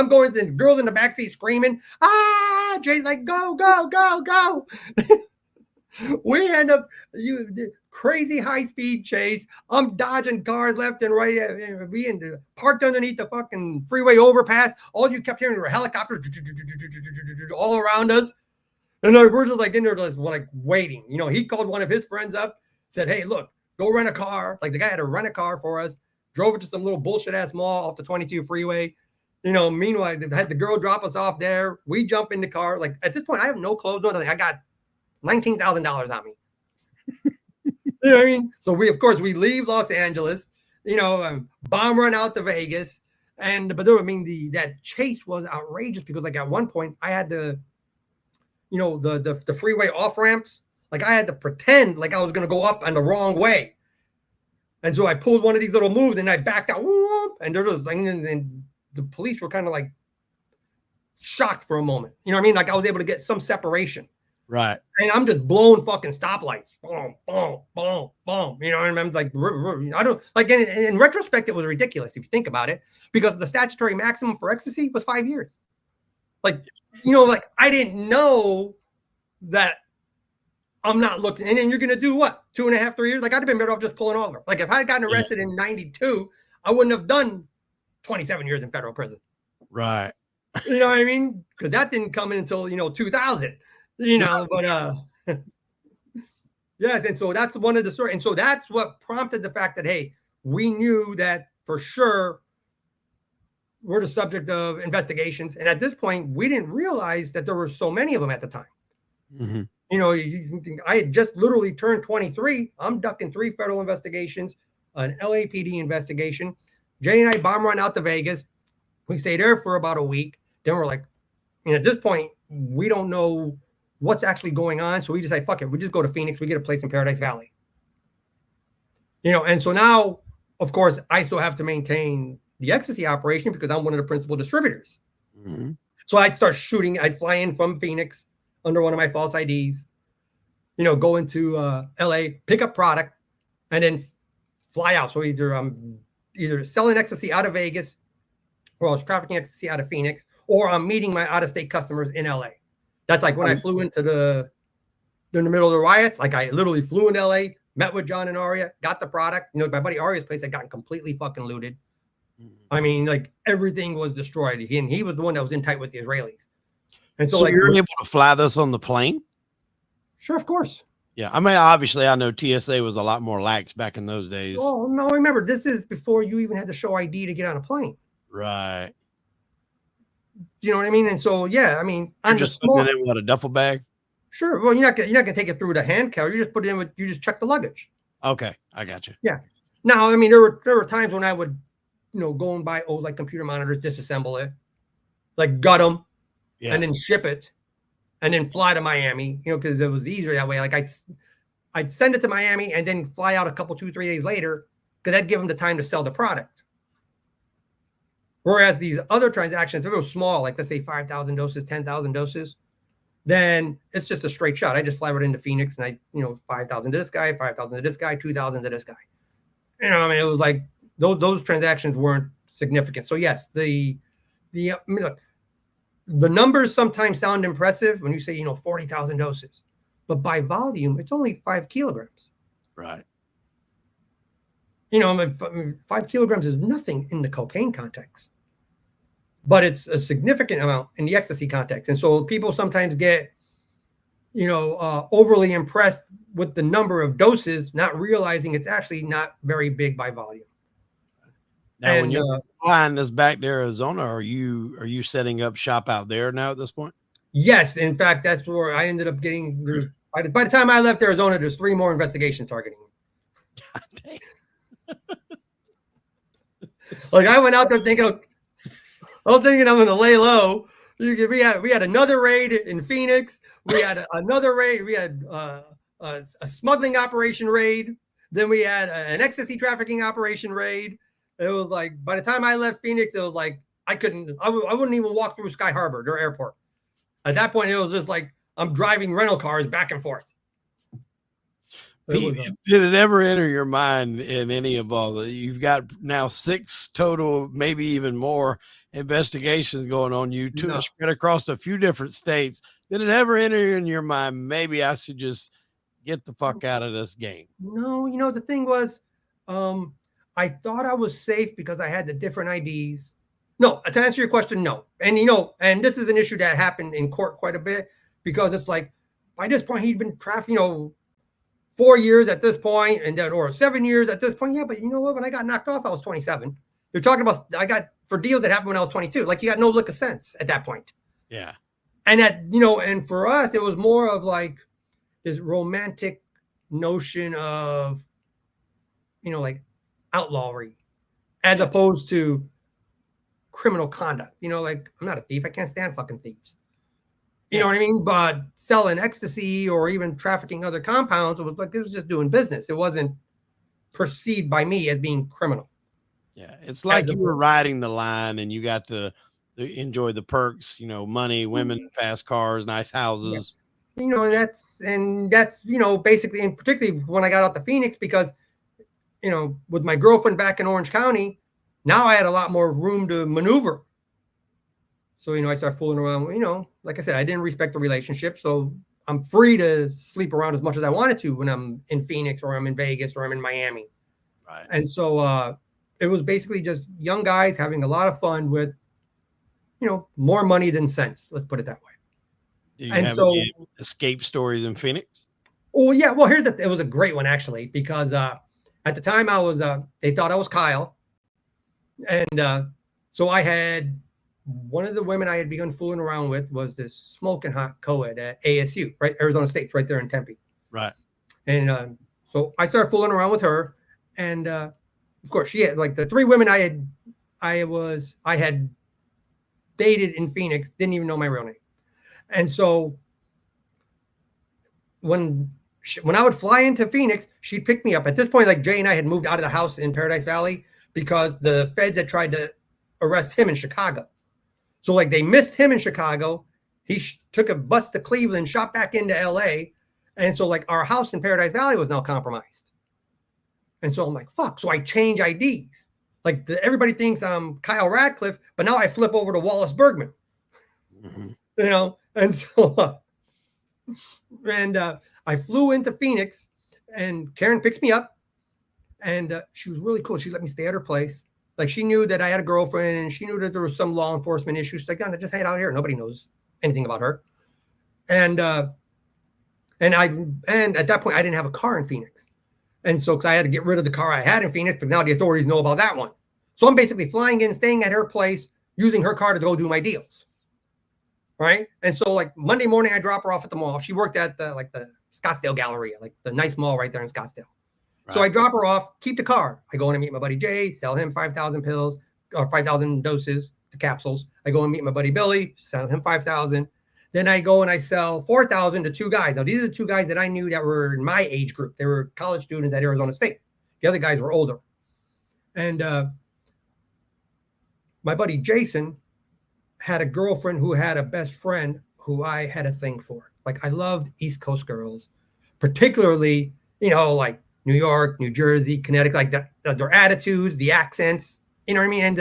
going to the girls in the backseat screaming. Ah! Jay's like, go, go, go, go. We end up crazy high-speed chase. I'm dodging cars left and right. We parked underneath the fucking freeway overpass. All you kept hearing were helicopters all around us. And we're just like in there, just like waiting. You know, he called one of his friends up, said, hey, look, go rent a car. Like, the guy had to rent a car for us, drove it to some little bullshit ass mall off the 22 freeway. You know, meanwhile, they had the girl drop us off there. We jump in the car. Like, at this point, I have no clothes on. I got $19,000 on me. You know what I mean? So we leave Los Angeles, you know, bomb run out to Vegas. But that chase was outrageous because, like, at one point I had to, you know, the freeway off ramps. Like, I had to pretend like I was going to go up on the wrong way. And so I pulled one of these little moves and I backed out. And there was like, and the police were kind of like shocked for a moment. You know what I mean? Like, I was able to get some separation. Right. And I'm just blowing fucking stoplights. Boom, boom, boom, boom. You know what I mean? I'm like, I don't like, in retrospect, it was ridiculous if you think about it, because the statutory maximum for ecstasy was 5 years. Like, you know, like, I didn't know that I'm not looking. And then you're going to do what? 2.5, 3 years? Like, I'd have been better off just pulling over. Like, if I had gotten arrested in 92, I wouldn't have done 27 years in federal prison. Right. You know what I mean? Because that didn't come in until, 2000. You know, but yes, and so that's one of the stories. And so that's what prompted the fact that, hey, we knew that for sure we're the subject of investigations. And at this point, we didn't realize that there were so many of them at the time. Mm-hmm. You know, I had just literally turned 23. I'm ducking 3 federal investigations, an LAPD investigation. Jay and I bomb run out to Vegas. We stayed there for about a week. Then we're like, at this point, we don't know what's actually going on. So we just say, fuck it. We just go to Phoenix. We get a place in Paradise Valley. You know, and so now, of course, I still have to maintain the ecstasy operation because I'm one of the principal distributors. Mm-hmm. So I'd start shooting. I'd fly in from Phoenix under one of my false IDs, you know, go into LA, pick up product, and then fly out. So either I'm selling ecstasy out of Vegas, or I was trafficking ecstasy out of Phoenix, or I'm meeting my out-of-state customers in LA. That's like when I flew in the middle of the riots. Like, I literally flew into LA, met with John and Aria, got the product. You know, my buddy Aria's place had gotten completely fucking looted. I mean, like, everything was destroyed. He was the one that was in tight with the Israelis. And so like, you're able to fly this on the plane? Sure, of course. Yeah. I mean, obviously, I know TSA was a lot more lax back in those days. Oh, no, remember, this is before you even had to show ID to get on a plane. Right. You know what I mean? And so, yeah, I mean, I'm just putting it in what, a duffel bag? Sure. Well, you're not gonna take it through the hand carrier. You just put it in you just check the luggage. Okay, I got you. Yeah. Now, I mean, there were times when I would, go and buy old, like, computer monitors, disassemble it, like, gut them, and then ship it. and then fly to Miami, because it was easier that way. Like I'd send it to Miami and then fly out a couple, 2-3 days later, because that'd give them the time to sell the product. Whereas these other transactions, if it was small, like let's say 5,000 doses, 10,000 doses, then it's just a straight shot. I just fly right into Phoenix and 5,000 to this guy, 5,000 to this guy, 2,000 to this guy. It was like those transactions weren't significant. So yes, the numbers sometimes sound impressive when you say, 40,000 doses, but by volume, it's only 5 kilograms. Right. 5 kilograms is nothing in the cocaine context, but it's a significant amount in the ecstasy context. And so people sometimes get, overly impressed with the number of doses, not realizing it's actually not very big by volume. Now, when you're flying this back to Arizona, are you setting up shop out there now at this point? Yes. In fact, that's where I ended up getting. By the time I left Arizona, there's 3 more investigations targeting me. God dang. Like I went out there thinking, I'm going to lay low. We had another raid in Phoenix. We had another raid. We had a smuggling operation raid. Then we had an ecstasy trafficking operation raid. It was like, by the time I left Phoenix, it was like, I wouldn't even walk through Sky Harbor, their airport. At that point, it was just like, I'm driving rental cars back and forth. Did it ever enter your mind in any of all the, you've got now 6 total, maybe even more investigations going on, spread across a few different states. Did it ever enter in your mind, maybe I should just get the fuck out of this game? No, the thing was, I thought I was safe because I had the different IDs. No, to answer your question, no. And, and this is an issue that happened in court quite a bit, because it's like, by this point, he'd been trafficking, 4 years at this point, and then, or 7 years at this point. Yeah, but you know what? When I got knocked off, I was 27. You're talking about, I got for deals that happened when I was 22. Like, you got no lick of sense at that point. Yeah. And and for us, it was more of like this romantic notion of, like outlawry, as opposed to criminal conduct. Like, I'm not a thief. I can't stand fucking thieves. You know what I mean? But selling ecstasy or even trafficking other compounds, it was just doing business. It wasn't perceived by me as being criminal. Yeah. It's like you were riding the line and you got to enjoy the perks, money, women, fast cars, nice houses. Yes. And that's, basically, and particularly when I got out to Phoenix, because, with my girlfriend back in Orange County, now I had a lot more room to maneuver. So, I start fooling around, like I said, I didn't respect the relationship. So I'm free to sleep around as much as I wanted to when I'm in Phoenix or I'm in Vegas or I'm in Miami. Right. And so it was basically just young guys having a lot of fun with, more money than sense. Let's put it that way. Do you have any escape stories in Phoenix? Oh, yeah. Well, it was a great one, actually, because at the time I was, they thought I was Kyle. And so I had, one of the women I had begun fooling around with was this smoking hot co-ed at ASU, right? Arizona State, right there in Tempe. Right. And so I started fooling around with her. And of course, she had, like, the 3 women I had dated in Phoenix, didn't even know my real name. And so when I would fly into Phoenix, she'd pick me up. At this point, like, Jay and I had moved out of the house in Paradise Valley because the feds had tried to arrest him in Chicago. So, like, they missed him in Chicago. He took a bus to Cleveland, shot back into LA. And so, like, our house in Paradise Valley was now compromised. And so I'm like, fuck. So I change IDs. Like, everybody thinks I'm Kyle Radcliffe, but now I flip over to Wallace Bergman. Mm-hmm. And so, I flew into Phoenix, and Karen picks me up, and she was really cool. She let me stay at her place. Like, she knew that I had a girlfriend, and she knew that there was some law enforcement issues. She's like, no, just hang out here. Nobody knows anything about her. And at that point, I didn't have a car in Phoenix. And so, because I had to get rid of the car I had in Phoenix, but now the authorities know about that one. So I'm basically flying in, staying at her place, using her car to go do my deals. Right. And so, like, Monday morning, I drop her off at the mall. She worked at the Scottsdale Galleria, like the nice mall right there in Scottsdale. Right. So I drop her off, keep the car. I go in and meet my buddy Jay, sell him 5,000 pills or 5,000 doses, the capsules. I go and meet my buddy Billy, sell him 5,000. Then I go and I sell 4,000 to two guys. Now, these are the two guys that I knew that were in my age group. They were college students at Arizona State. The other guys were older. And my buddy Jason had a girlfriend who had a best friend who I had a thing for. Like, I loved East Coast girls, particularly, like New York, New Jersey, Connecticut, like their attitudes, the accents, you know what I mean? And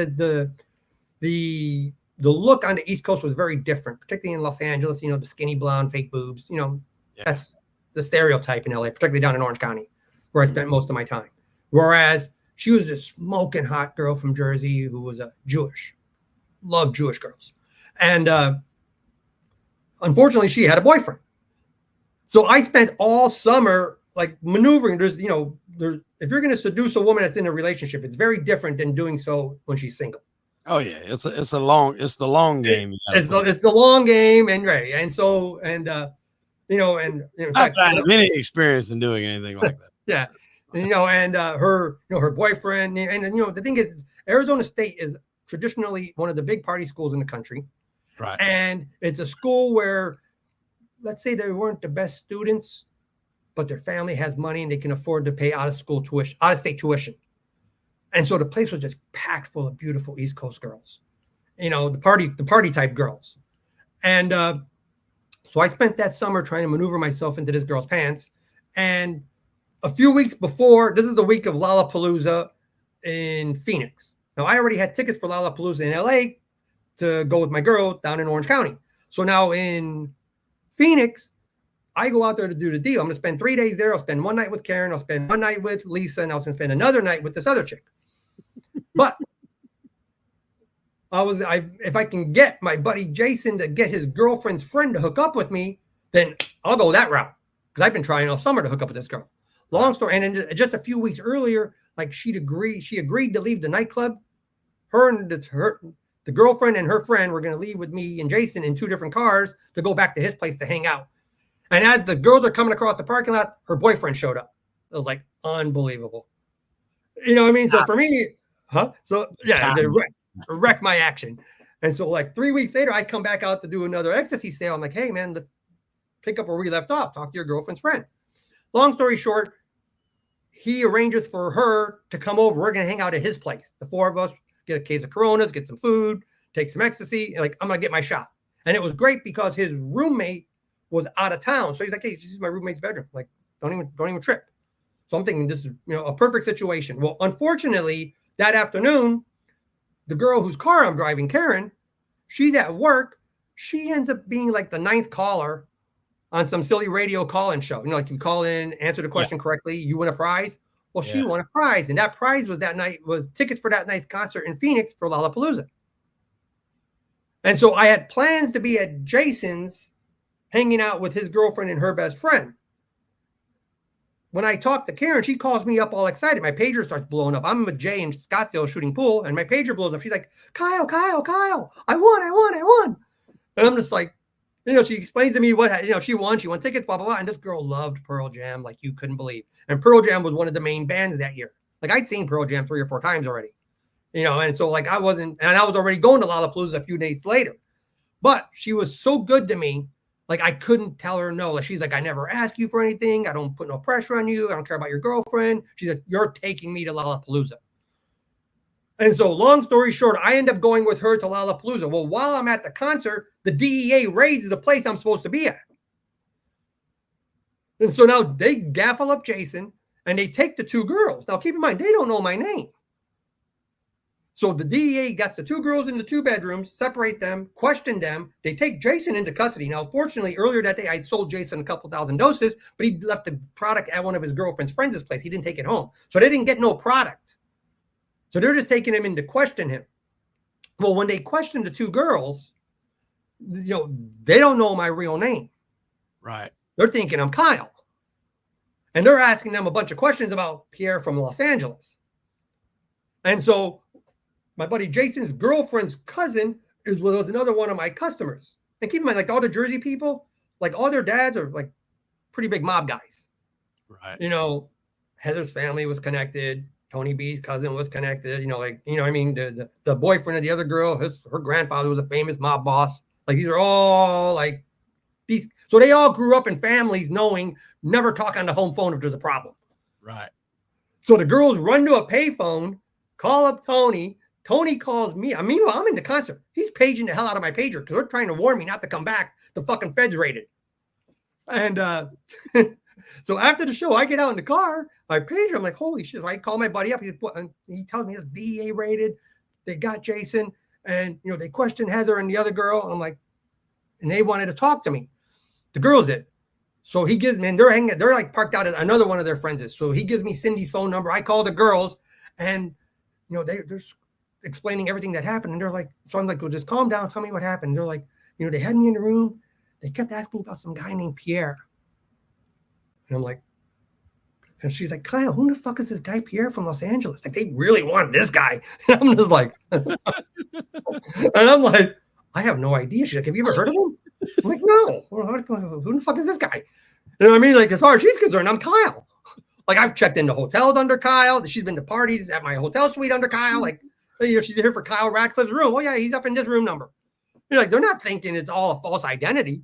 the look on the East Coast was very different, particularly in Los Angeles, the skinny blonde, fake boobs, that's the stereotype in LA, particularly down in Orange County, where I spent most of my time. Whereas she was a smoking hot girl from Jersey who was Jewish, loved Jewish girls. And unfortunately, she had a boyfriend. So I spent all summer like maneuvering. If you're going to seduce a woman that's in a relationship, it's very different than doing so when she's single. Oh yeah, it's the long game. It's the long game, and right, and so and in fact, I have any experience in doing anything like that. Yeah, and her boyfriend, and the thing is, Arizona State is traditionally one of the big party schools in the country, right? And it's a school where, let's say, they weren't the best students, but their family has money and they can afford to pay out of state tuition. And so the place was just packed full of beautiful East Coast girls, the party type girls. And so I spent that summer trying to maneuver myself into this girl's pants. And a few weeks before, this is the week of Lollapalooza in Phoenix. Now, I already had tickets for Lollapalooza in LA to go with my girl down in Orange County. So now in Phoenix, I go out there to do the deal. I'm going to spend 3 days there. I'll spend one night with Karen. I'll spend one night with Lisa. And I was going to spend another night with this other chick. But if I can get my buddy Jason to get his girlfriend's friend to hook up with me, then I'll go that route. Because I've been trying all summer to hook up with this girl. Long story. And then just a few weeks earlier, like she agreed to leave the nightclub. The girlfriend and her friend were going to leave with me and Jason in two different cars to go back to his place to hang out. And as the girls are coming across the parking lot, her boyfriend showed up. It was like unbelievable. You know what I mean? So for me, So yeah, they wrecked my action. And so like 3 weeks later, I come back out to do another ecstasy sale. I'm like, hey man, let's pick up where we left off. Talk to your girlfriend's friend. Long story short, he arranges for her to come over. We're going to hang out at his place. The four of us get a case of Coronas, get some food, take some ecstasy. Like, I'm going to get my shot. And it was great because his roommate was out of town. So he's like, hey, this is my roommate's bedroom. Like, don't even trip. So I'm thinking this is, a perfect situation. Well, unfortunately, that afternoon, the girl whose car I'm driving, Karen, she's at work. She ends up being like the 9th caller on some silly radio call-in show. Like you call in, answer the question correctly, you win a prize. Well, she won a prize. And that prize was tickets for that night's concert in Phoenix for Lollapalooza. And so I had plans to be at Jason's hanging out with his girlfriend and her best friend. When I talked to Karen, she calls me up all excited. My pager starts blowing up. I'm with Jay in Scottsdale shooting pool, and my pager blows up. She's like, Kyle, I won. And I'm just like, she explains to me what, she won tickets, blah, blah, blah. And this girl loved Pearl Jam like you couldn't believe. And Pearl Jam was one of the main bands that year. Like I'd seen Pearl Jam 3 or 4 times already, and so like I was already going to Lollapalooza a few days later. But she was so good to me. Like, I couldn't tell her no. Like, she's like, I never ask you for anything. I don't put no pressure on you. I don't care about your girlfriend. She's like, you're taking me to Lollapalooza. And so long story short, I end up going with her to Lollapalooza. Well, while I'm at the concert, the DEA raids the place I'm supposed to be at. And so now they gaffle up Jason and they take the 2 girls. Now, keep in mind, they don't know my name. So the DEA gets the 2 girls in the 2 bedrooms, separate them, question them. They take Jason into custody. Now, fortunately, earlier that day, I sold Jason a couple thousand doses, but he left the product at one of his girlfriend's friends' place. He didn't take it home. So they didn't get no product. So they're just taking him in to question him. Well, when they question the 2 girls, they don't know my real name. Right. They're thinking I'm Kyle. And they're asking them a bunch of questions about Pierre from Los Angeles. And so my buddy Jason's girlfriend's cousin was another one of my customers. And keep in mind, like all the Jersey people, like all their dads are like pretty big mob guys. Right. Heather's family was connected. Tony B's cousin was connected. The boyfriend of the other girl, her grandfather was a famous mob boss. Like these are all like So they all grew up in families knowing never talk on the home phone if there's a problem. Right. So the girls run to a payphone, call up Tony. Tony calls me. Meanwhile, I'm in the concert. He's paging the hell out of my pager because they're trying to warn me not to come back. The fucking feds raided. And so after the show, I get out in the car. I page him. I'm like, holy shit. So I call my buddy up. He tells me it's DEA raided. They got Jason. And, they questioned Heather and the other girl. I'm like, and they wanted to talk to me. The girls did. So he gives me, and they're like parked out at another one of their friends is. So he gives me Cindy's phone number. I call the girls and, they're explaining everything that happened. And they're like, so I'm like, well, just calm down. Tell me what happened. And they're like, they had me in the room. They kept asking about some guy named Pierre. And I'm like, and she's like, Kyle, who the fuck is this guy Pierre from Los Angeles? Like, they really want this guy. And I'm just like, and I'm like, I have no idea. She's like, have you ever heard of him? I'm like, no. Who the fuck is this guy? You know what I mean? Like, as far as she's concerned, I'm Kyle. Like, I've checked into hotels under Kyle. She's been to parties at my hotel suite under Kyle. Like, she's here for Kyle Radcliffe's room. Oh, yeah, he's up in this room number. Like, they're not thinking it's all a false identity.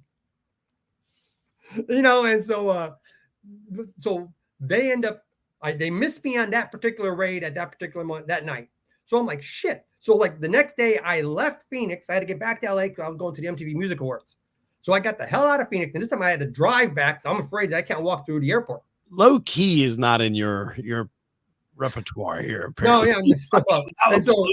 And so they end up, they missed me on that particular raid at that particular moment, that night. So I'm like, shit. So like the next day I left Phoenix. I had to get back to LA because I was going to the MTV Music Awards. So I got the hell out of Phoenix. And this time I had to drive back. So I'm afraid that I can't walk through the airport. Low key is not in your repertoire here. Apparently. No, yeah. And so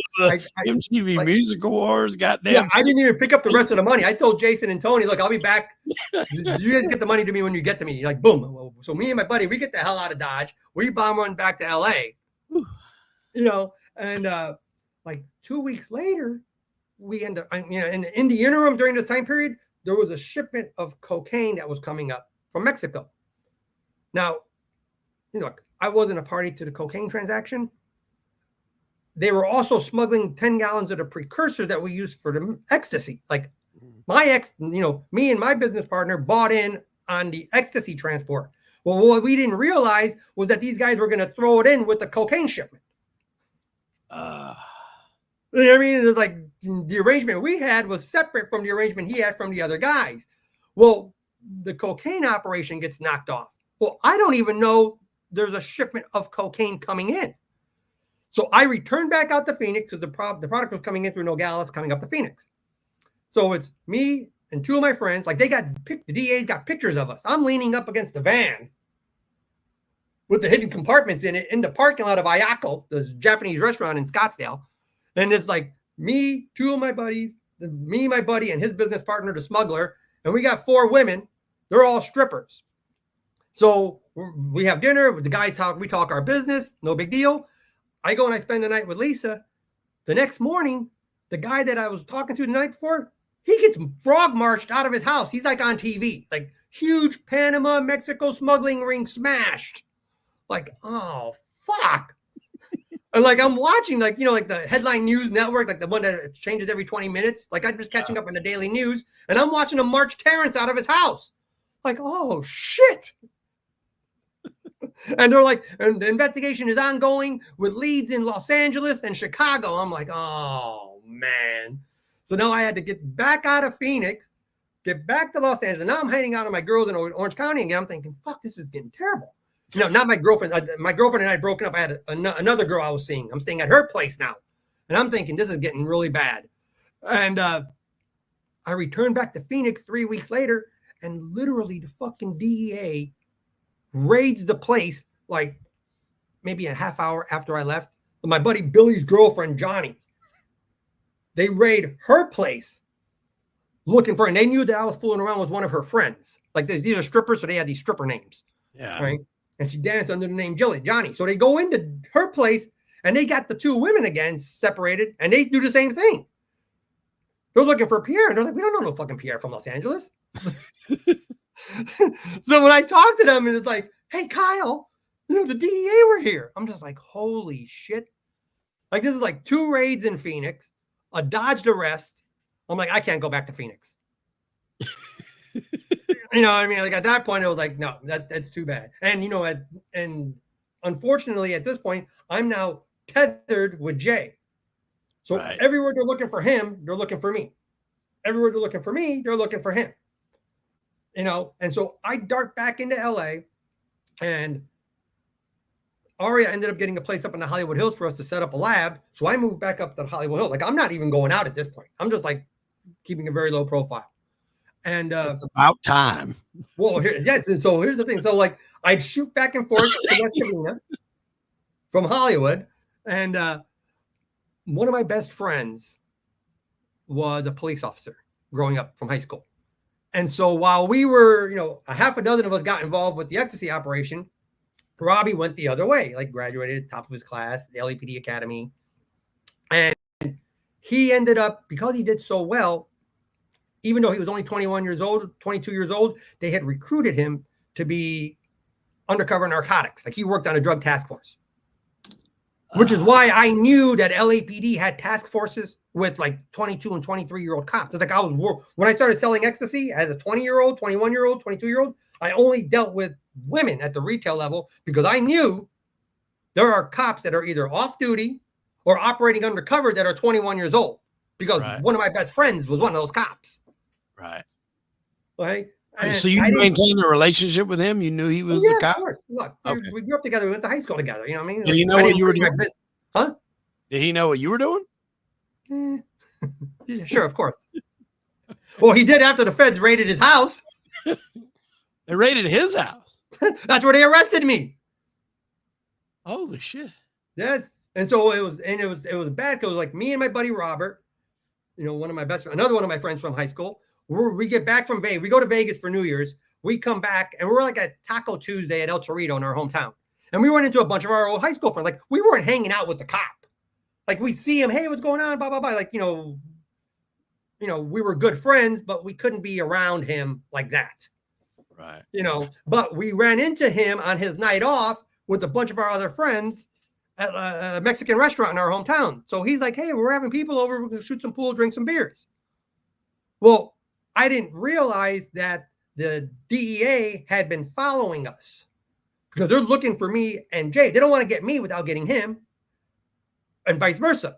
MTV Music Awards, goddamn. Yeah, I didn't even pick up the rest of the money. I told Jason and Tony, look, I'll be back. You guys get the money to me when you get to me. Like, boom. So me and my buddy, we get the hell out of Dodge. We bomb run back to LA. And like 2 weeks later, we end up, in the interim during this time period, there was a shipment of cocaine that was coming up from Mexico. Now, I wasn't a party to the cocaine transaction. They were also smuggling 10 gallons of the precursor that we used for the ecstasy. Like me and my business partner bought in on the ecstasy transport. Well, what we didn't realize was that these guys were going to throw it in with the cocaine shipment. You know what I mean? It was like the arrangement we had was separate from the arrangement he had from the other guys. Well, the cocaine operation gets knocked off. Well, I don't even know there's a shipment of cocaine coming in. So I returned back out to Phoenix because the product was coming in through Nogales, coming up to Phoenix. So it's me and two of my friends. Like the DA's got pictures of us. I'm leaning up against the van with the hidden compartments in it in the parking lot of Ayako, the Japanese restaurant in Scottsdale. And it's like me, two of my buddies, me, my buddy, and his business partner, the smuggler. And we got 4 women. They're all strippers. So we have dinner with the guys. We talk our business. No big deal. I go and I spend the night with Lisa. The next morning, the guy that I was talking to the night before, he gets frog marched out of his house. He's like on TV, like huge Panama, Mexico smuggling ring smashed. Like, oh, fuck. And like, I'm watching like the headline news network, like the one that changes every 20 minutes. Like I'm just catching up on the daily news and I'm watching him march Terrence out of his house. Like, oh shit. And they're like, and the investigation is ongoing with leads in Los Angeles and Chicago. I'm like, oh man. So now I had to get back out of Phoenix, get back to Los Angeles. Now I'm hanging out with my girls in Orange County again. I'm thinking, fuck, this is getting terrible. Not my girlfriend. My girlfriend and I broken up. I had another girl I was seeing. I'm staying at her place now. And I'm thinking, this is getting really bad. And I returned back to Phoenix 3 weeks later, and literally the fucking DEA raids the place like maybe a half hour after I left. My buddy Billy's girlfriend, Johnny, they raid her place looking for, and they knew that I was fooling around with one of her friends. Like these are strippers, so they had these stripper names. Yeah. Right. And she danced under the name Johnny. So they go into her place and they got the 2 women again separated, and they do the same thing. They're looking for Pierre, and they're like, we don't know no fucking Pierre from Los Angeles. So when I talk to them and it's like, hey, Kyle, the DEA were here. I'm just like, holy shit. Like this is like 2 raids in Phoenix, a dodged arrest. I'm like, I can't go back to Phoenix. You know what I mean? Like at that point, it was like, no, that's too bad. And and unfortunately at this point, I'm now tethered with Jay. So right. Everywhere they're looking for him, they're looking for me. Everywhere they're looking for me, they're looking for him. And so I dart back into LA, and Aria ended up getting a place up in the Hollywood Hills for us to set up a lab. So I moved back up to the Hollywood Hills. Like, I'm not even going out at this point. I'm just like keeping a very low profile. And it's about time. Well, yes. And so here's the thing. So like I'd shoot back and forth to West Covina from Hollywood. And one of my best friends was a police officer growing up from high school. And so while we were, a half a dozen of us got involved with the ecstasy operation, Robbie went the other way, like graduated top of his class, the LAPD Academy. And he ended up, because he did so well, even though he was only 21 years old, 22 years old, they had recruited him to be undercover narcotics. Like he worked on a drug task force, which is why I knew that LAPD had task forces with like 22 and 23-year-old cops. It's like when I started selling ecstasy as a 20-year-old, 21-year-old, 22-year-old, I only dealt with women at the retail level because I knew there are cops that are either off duty or operating undercover that are 21 years old, because one of my best friends was one of those cops. Right. Right. So you maintained a relationship with him? You knew he was a cop? Of course. Look, okay. We grew up together. We went to high school together. You know what I mean? Did he know what you were doing? Huh? Did he know what you were doing? Yeah, sure, of course. Well, he did after the feds raided his house. They raided his house? That's where they arrested me. Holy shit. Yes. And so it was bad because it was like me and my buddy Robert, another one of my friends from high school. We get back from Vegas. We go to Vegas for New Year's. We come back and we're like at Taco Tuesday at El Torito in our hometown. And we run into a bunch of our old high school friends. Like we weren't hanging out with the cop. Like we see him, hey, what's going on? Blah, blah, blah. Like, we were good friends, but we couldn't be around him like that. Right. But we ran into him on his night off with a bunch of our other friends at a Mexican restaurant in our hometown. So he's like, hey, we're having people over. We're going to shoot some pool, drink some beers. Well, I didn't realize that the DEA had been following us because they're looking for me and Jay. They don't want to get me without getting him, and vice versa.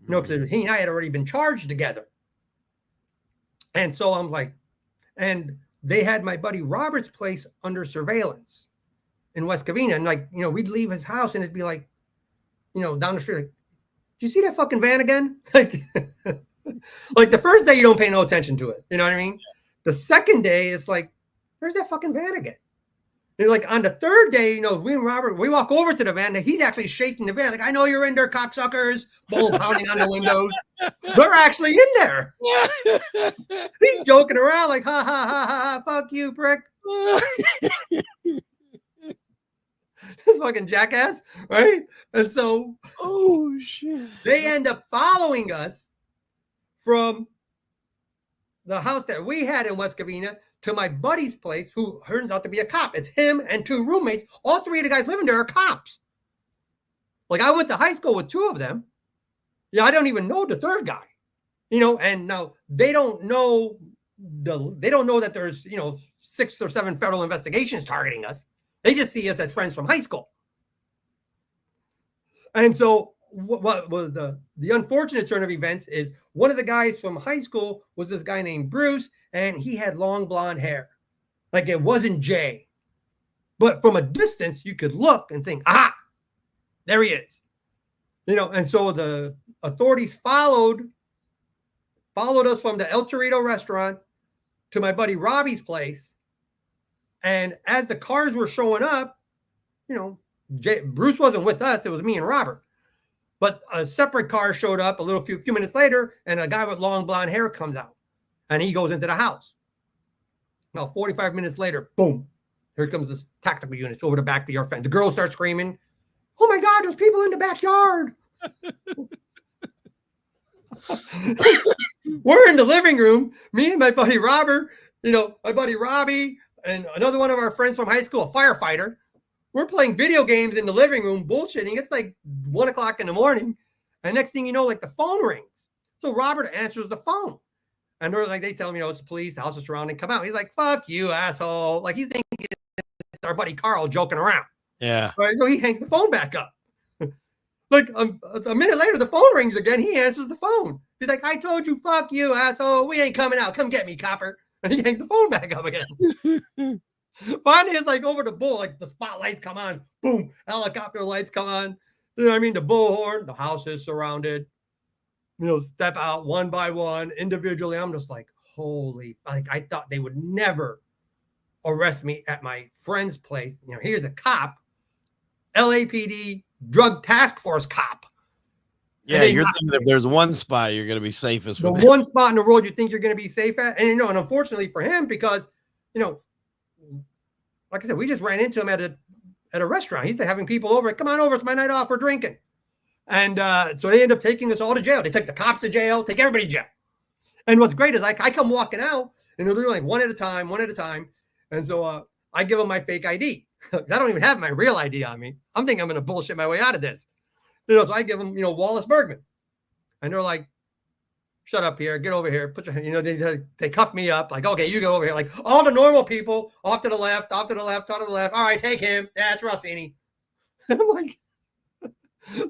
Because he and I had already been charged together. And so I'm like, and they had my buddy Robert's place under surveillance in West Covina. And like, we'd leave his house and it'd be like, down the street, like, did you see that fucking van again? Like the first day you don't pay no attention to it. You know what I mean? The second day it's like, there's that fucking van again. And like on the third day, we and Robert, we walk over to the van and he's actually shaking the van. Like, I know you're in there, cocksuckers. Boom, pounding on the windows. They're actually in there. He's joking around like, ha, ha, ha, ha, fuck you, prick. This fucking jackass, right? And so, oh shit, they end up following us from the house that we had in West Covina to my buddy's place, who turns out to be a cop. It's him and two roommates. All three of the guys living there are cops. Like I went to high school with two of them. Yeah, I don't even know the third guy. And now they don't know that there's 6 or 7 federal investigations targeting us. They just see us as friends from high school. And so what was the unfortunate turn of events is one of the guys from high school was this guy named Bruce, and he had long blonde hair. Like it wasn't Jay. But from a distance, you could look and think, aha, there he is. And so the authorities followed us from the El Torito restaurant to my buddy Robbie's place. And as the cars were showing up, Bruce wasn't with us. It was me and Robert. But a separate car showed up a few minutes later, and a guy with long blonde hair comes out, and he goes into the house. Now, 45 minutes later, boom, here comes this tactical unit over the back of your fence. The girls start screaming, "Oh my God, there's people in the backyard!" We're in the living room, me and my buddy Robert, my buddy Robbie, and another one of our friends from high school, a firefighter. We're playing video games in the living room, bullshitting. It's like 1 o'clock in the morning. And next thing you know, like the phone rings. So Robert answers the phone. And they tell him, it's the police, the house is surrounded, come out. He's like, fuck you, asshole. Like he's thinking it's our buddy Carl joking around. Yeah. Right. So he hangs the phone back up. Like a minute later, the phone rings again. He answers the phone. He's like, I told you, fuck you, asshole. We ain't coming out. Come get me, copper. And he hangs the phone back up again. Finally, it's like over the bull, like the spotlights come on, boom, helicopter lights come on. You know what I mean? The bullhorn, the house is surrounded. Step out one by one, individually. I'm just like, holy, like I thought they would never arrest me at my friend's place. Here's a cop, LAPD drug task force cop. Yeah, you're thinking if there's one spot you're going to be safest the with one spot in the world you think you're going to be safe at. And and unfortunately for him, because like I said, we just ran into him at a restaurant. He's having people over. Come on over, it's my night off, we're drinking. And so they end up taking us all to jail. They take the cops to jail, take everybody to jail. And what's great is I come walking out, and they're like one at a time. And so I give them my fake ID. I don't even have my real ID on me. I'm thinking I'm going to bullshit my way out of this. So I give them, Wallace Bergman. And they're like, shut up here, get over here, put your, they cuff me up, like, okay, you go over here. Like all the normal people, off to the left. All right, take him. That's Rausini. And I'm like,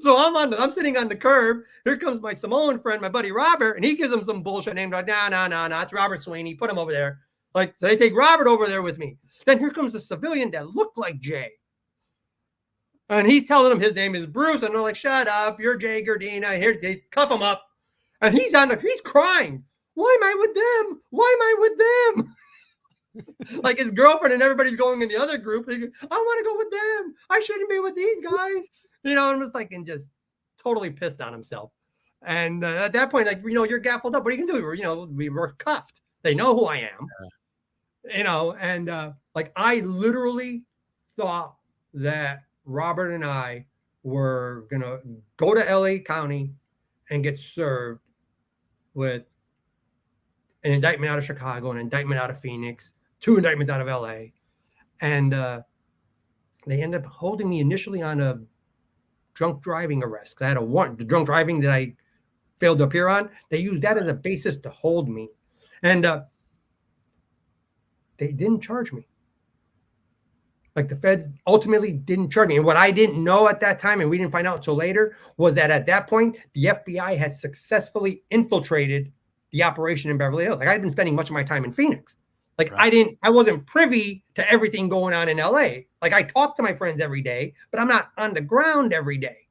so I'm sitting on the curb. Here comes my Samoan friend, my buddy Robert, and he gives him some bullshit name. Like, no, it's Robert Sweeney. Put him over there. Like, so they take Robert over there with me. Then here comes a civilian that looked like Jay. And he's telling them his name is Bruce. And they're like, shut up, you're Jay Gardina. Here, they cuff him up. And he's crying. Why am I with them? Like his girlfriend and everybody's going in the other group. I want to go with them. I shouldn't be with these guys. I'm just like, and just totally pissed on himself. And at that point, like, you're gaffled up. What are you going to do? We were cuffed. They know who I am. And like I literally thought that Robert and I were going to go to LA County and get served with an indictment out of Chicago, an indictment out of Phoenix, 2 indictments out of LA. And they ended up holding me initially on a drunk driving arrest. I had a warrant. The drunk driving that I failed to appear on, they used that as a basis to hold me. And they didn't charge me. Like the feds ultimately didn't charge me. And what I didn't know at that time, and we didn't find out until later, was that at that point, the FBI had successfully infiltrated the operation in Beverly Hills. Like I'd been spending much of my time in Phoenix. Like right. I wasn't privy to everything going on in LA. Like I talk to my friends every day, but I'm not on the ground every day.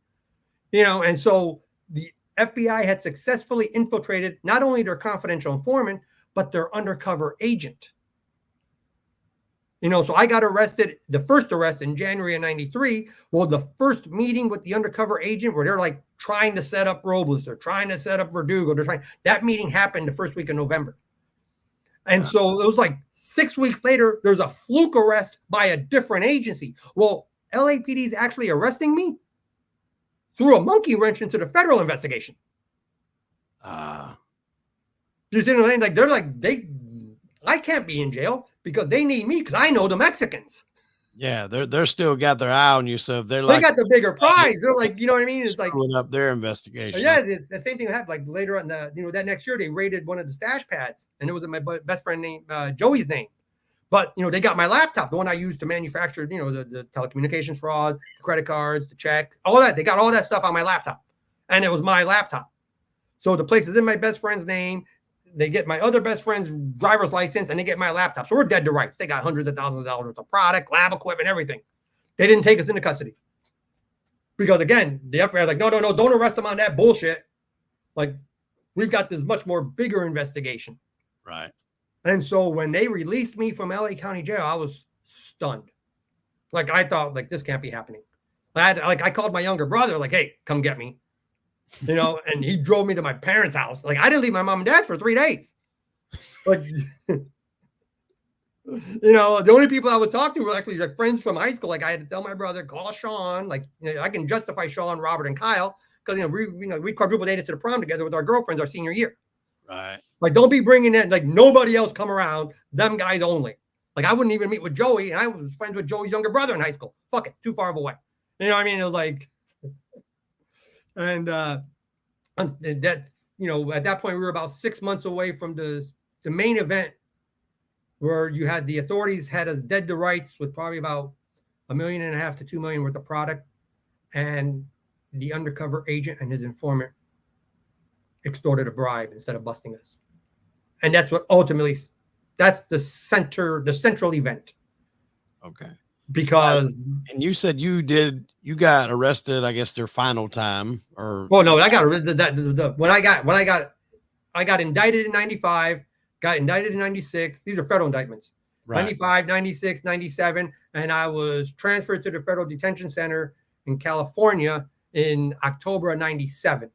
And so the FBI had successfully infiltrated not only their confidential informant, but their undercover agent. So I got arrested, the first arrest in January of 93. Well, the first meeting with the undercover agent where they're like trying to set up Robles, they're trying to set up Verdugo, that meeting happened the first week of November. And so it was like 6 weeks later, there's a fluke arrest by a different agency. Well, LAPD is actually arresting me threw a monkey wrench into the federal investigation. You see what I'm saying? Like they're like, I can't be in jail because they need me because I know the Mexicans. Yeah, they're still got their eye on you. So if they got the bigger prize. They're like, you know what I mean? It's like up their investigation. Yeah, it's the same thing that happened. Like later on that next year, they raided one of the stash pads, and it was my best friend named Joey's name. But they got my laptop, the one I used to manufacture, the telecommunications fraud, the credit cards, the checks, all that. They got all that stuff on my laptop, and it was my laptop. So the place is in my best friend's name. They get my other best friend's driver's license, and they get my laptop. So we're dead to rights. They got hundreds of thousands of dollars worth of product, lab equipment, everything. They didn't take us into custody. Because again, the FBI was like, no, don't arrest them on that bullshit. Like, we've got this much more bigger investigation. Right. And so when they released me from LA County Jail, I was stunned. Like, I thought, like, this can't be happening. I called my younger brother, like, hey, come get me. And he drove me to my parents' house. Like, I didn't leave my mom and dad's for 3 days. Like, the only people I would talk to were actually like friends from high school. Like, I had to tell my brother, call Sean. Like, I can justify Sean, Robert, and Kyle because we quadruple dated to the prom together with our girlfriends our senior year. Right. Like, don't be bringing in like nobody else come around. Them guys only. Like, I wouldn't even meet with Joey, and I was friends with Joey's younger brother in high school. Fuck it, too far of a way. You know what I mean? It was like, and that's at that point we were about 6 months away from the main event, where you had the authorities had us dead to rights with probably about $1.5 million to $2 million worth of product, and the undercover agent and his informant extorted a bribe instead of busting us. And that's what ultimately That's the central event. Okay. Because and you said you got arrested, I guess their final time, or well, no, I got when I got indicted in 95, got indicted in 96. These are federal indictments. right. 95, 96, 97, and I was transferred to the federal detention center in California in October of 97.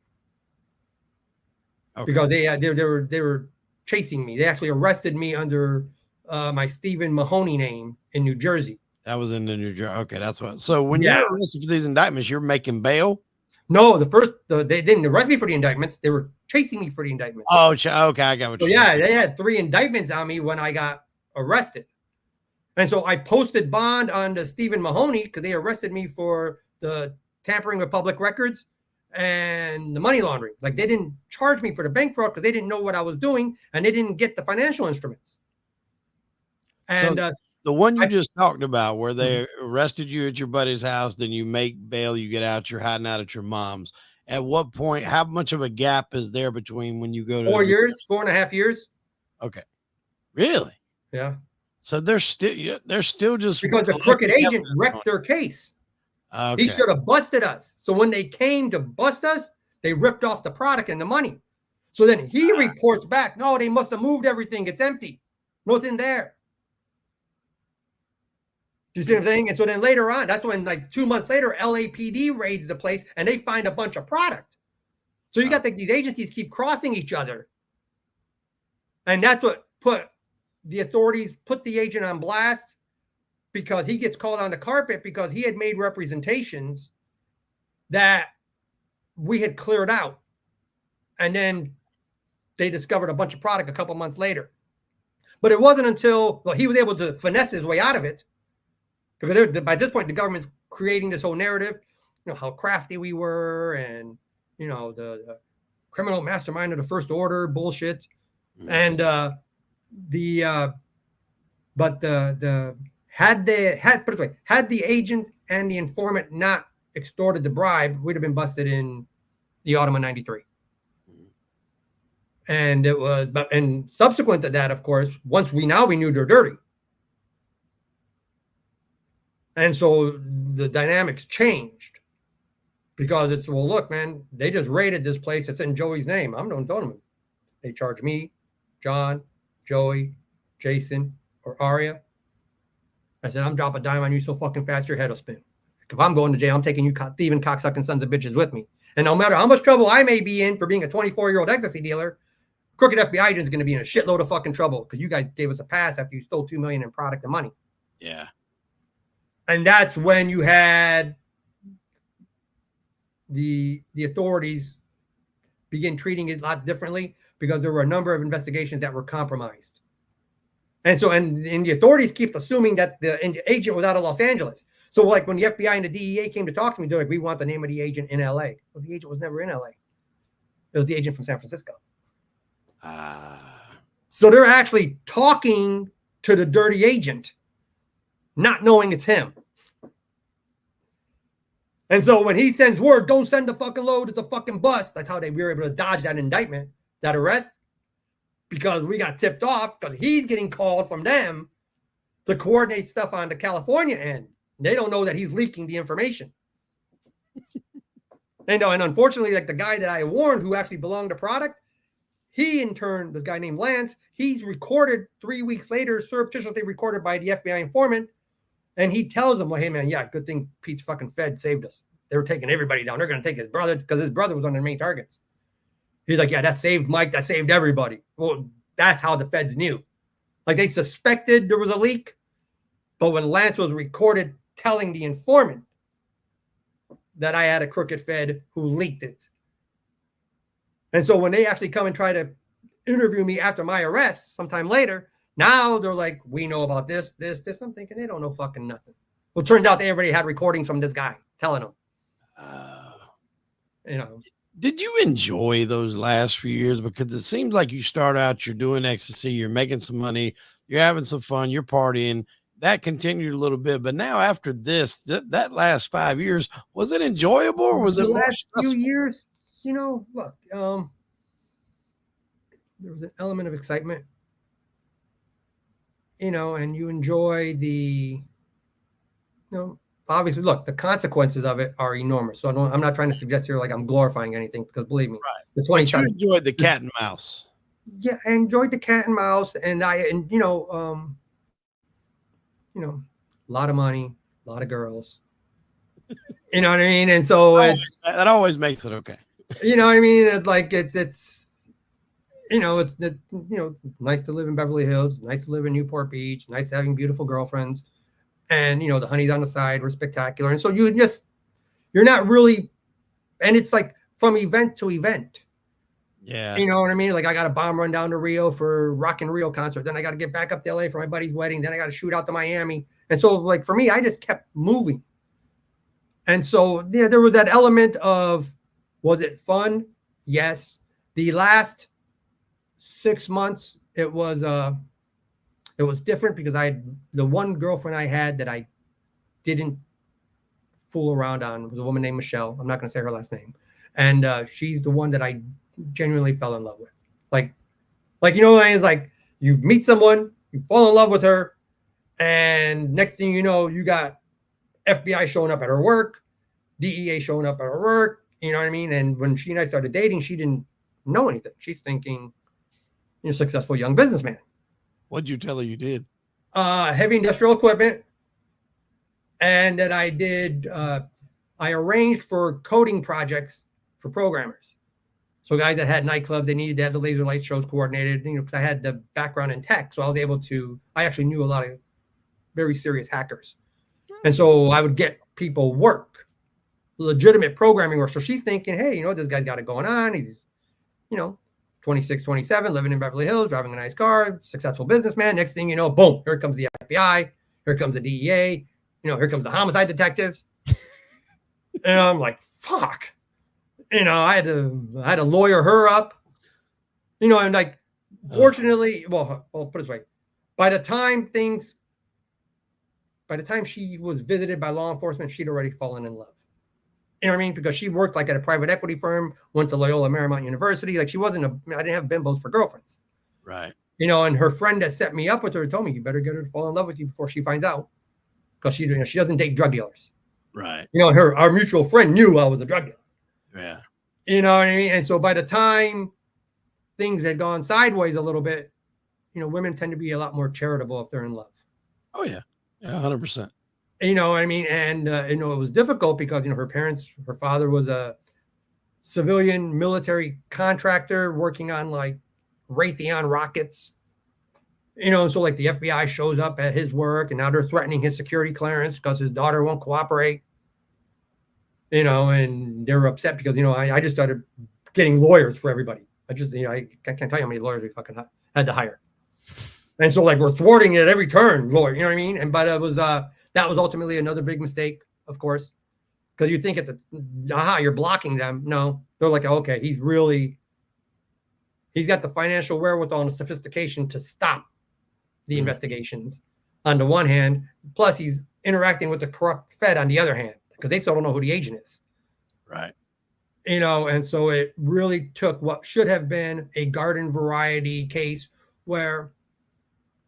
Okay. Because they were chasing me. They actually arrested me under my Stephen Mahoney name in New Jersey. That was in the New Jersey. Okay, that's what. So when you're arrested for these indictments, you're making bail? No, they didn't arrest me for the indictments. They were chasing me for the indictments. Oh, okay, I got what you're saying. They had 3 indictments on me when I got arrested. And so I posted bond on the Stephen Mahoney because they arrested me for the tampering with public records and the money laundering. Like, they didn't charge me for the bank fraud because they didn't know what I was doing, and they didn't get the financial instruments. And so the one you just talked about, where they arrested you at your buddy's house, then you make bail, you get out, you're hiding out at your mom's. At what point, how much of a gap is there between when you go to 4 years, 4.5 years? Okay. Really? Yeah. So they're still just because the crooked agent wrecked their case. Okay. He should have busted us. So when they came to bust us, they ripped off the product and the money. So then he reports back, no, they must have moved everything. It's empty. Nothing there. Do you see what I'm saying? And so then later on, that's when, like 2 months later, LAPD raids the place and they find a bunch of product. So you got these agencies keep crossing each other. And that's what the authorities put the agent on blast, because he gets called on the carpet because he had made representations that we had cleared out. And then they discovered a bunch of product a couple months later. But it wasn't until, he was able to finesse his way out of it, because by this point, the government's creating this whole narrative, how crafty we were, and, the criminal mastermind of the first order bullshit. And, had the agent and the informant not extorted the bribe, we'd have been busted in the autumn of 93. And it was, and subsequent to that, of course, once we knew they're dirty. And so the dynamics changed, because it's, well, look, man, they just raided this place. It's in Joey's name. I'm not telling them. They charge me, John, Joey, Jason, or Aria. I said, I'm dropping a dime on you so fucking fast your head will spin. If I'm going to jail, I'm taking you thieving, cocksucking sons of bitches with me. And no matter how much trouble I may be in for being a 24-year-old ecstasy dealer, crooked FBI agent's going to be in a shitload of fucking trouble, because you guys gave us a pass after you stole $2 million in product and money. Yeah. And that's when you had the authorities begin treating it a lot differently, because there were a number of investigations that were compromised. And so, and the authorities keep assuming that the agent was out of Los Angeles. So like when the FBI and the DEA came to talk to me, they're like, we want the name of the agent in LA. Well, the agent was never in LA. It was the agent from San Francisco. So they're actually talking to the dirty agent, not knowing it's him. And so when he sends word, don't send the fucking load, it's a fucking bust. That's how we were able to dodge that indictment, that arrest, because we got tipped off, because he's getting called from them to coordinate stuff on the California end. They don't know that he's leaking the information. And unfortunately, like the guy that I warned, who actually belonged to product, he in turn, this guy named Lance, he's recorded 3 weeks later, surreptitiously recorded by the FBI informant. And he tells them, well, hey, man, yeah, good thing Pete's fucking Fed saved us. They were taking everybody down. They're going to take his brother, because his brother was one of their main targets. He's like, yeah, that saved Mike. That saved everybody. Well, that's how the feds knew. Like, they suspected there was a leak. But when Lance was recorded telling the informant that I had a crooked Fed who leaked it. And so when they actually come and try to interview me after my arrest sometime later, now they're like, we know about this. I'm thinking they don't know fucking nothing. Well, it turns out they already had recordings from this guy telling them. Did you enjoy those last few years? Because it seems like you start out, you're doing ecstasy, you're making some money, you're having some fun, you're partying. That continued a little bit, but now after this, that last 5 years, was it enjoyable, or was it the last few years? Look, there was an element of excitement. and you enjoy obviously, look, the consequences of it are enormous. So I'm not trying to suggest here like I'm glorifying anything, because believe me, Right. the But you 27, enjoyed the cat and mouse. yeah, I enjoyed the cat and mouse, and a lot of money, a lot of girls, you know what I mean? And so That always makes it okay. you know what I mean? It's like, nice to live in Beverly Hills, nice to live in Newport Beach, nice having beautiful girlfriends. And, the honeys on the side were spectacular. And so you're not really, and it's like from event to event. Yeah. You know what I mean? Like, I got a bomb run down to Rio for Rock in Rio concert. Then I got to get back up to LA for my buddy's wedding. Then I got to shoot out to Miami. And so, like, for me, I just kept moving. And so, yeah, there was that element of, was it fun? Yes. The last 6 months, it was different, because the one girlfriend I had that I didn't fool around on was a woman named Michelle. I'm not going to say her last name. And she's the one that I genuinely fell in love with. Like, it's like you meet someone, you fall in love with her, and next thing you know, you got FBI showing up at her work, DEA showing up at her work. You know what I mean? And when she and I started dating, she didn't know anything. She's thinking, successful young businessman. What'd you tell her you did? Heavy industrial equipment. And that I arranged for coding projects for programmers. So guys that had nightclubs, they needed to have the laser light shows coordinated, because I had the background in tech. So I actually knew a lot of very serious hackers. And so I would get people work, legitimate programming work. So she's thinking, hey, this guy's got it going on. He's, 26, 27, living in Beverly Hills, driving a nice car, successful businessman. Next thing you know, boom, here comes the FBI, here comes the DEA, here comes the homicide detectives. And I'm like, fuck. I had to lawyer her up. And like, fortunately, well, I'll put it this way. By the time she was visited by law enforcement, she'd already fallen in love. You know what I mean? Because she worked like at a private equity firm, went to Loyola Marymount University. Like, I didn't have bimbos for girlfriends. Right. And her friend that set me up with her told me, you better get her to fall in love with you before she finds out. Because she doesn't date drug dealers. Right. Our mutual friend knew I was a drug dealer. Yeah. You know what I mean? And so by the time things had gone sideways a little bit, women tend to be a lot more charitable if they're in love. Oh, yeah. Yeah, 100%. You know what I mean? And, it was difficult because, her father was a civilian military contractor working on like Raytheon rockets. So like the FBI shows up at his work, and now they're threatening his security clearance because his daughter won't cooperate. And they're upset because, I just started getting lawyers for everybody. I can't tell you how many lawyers we fucking had to hire. And so like, we're thwarting it at every turn, lawyer, you know what I mean? But it was, that was ultimately another big mistake, of course, because you think you're blocking them. No, they're like, okay, he's got the financial wherewithal and the sophistication to stop the investigations on the one hand, plus he's interacting with the corrupt Fed on the other hand, because they still don't know who the agent is. Right. And so it really took what should have been a garden variety case where,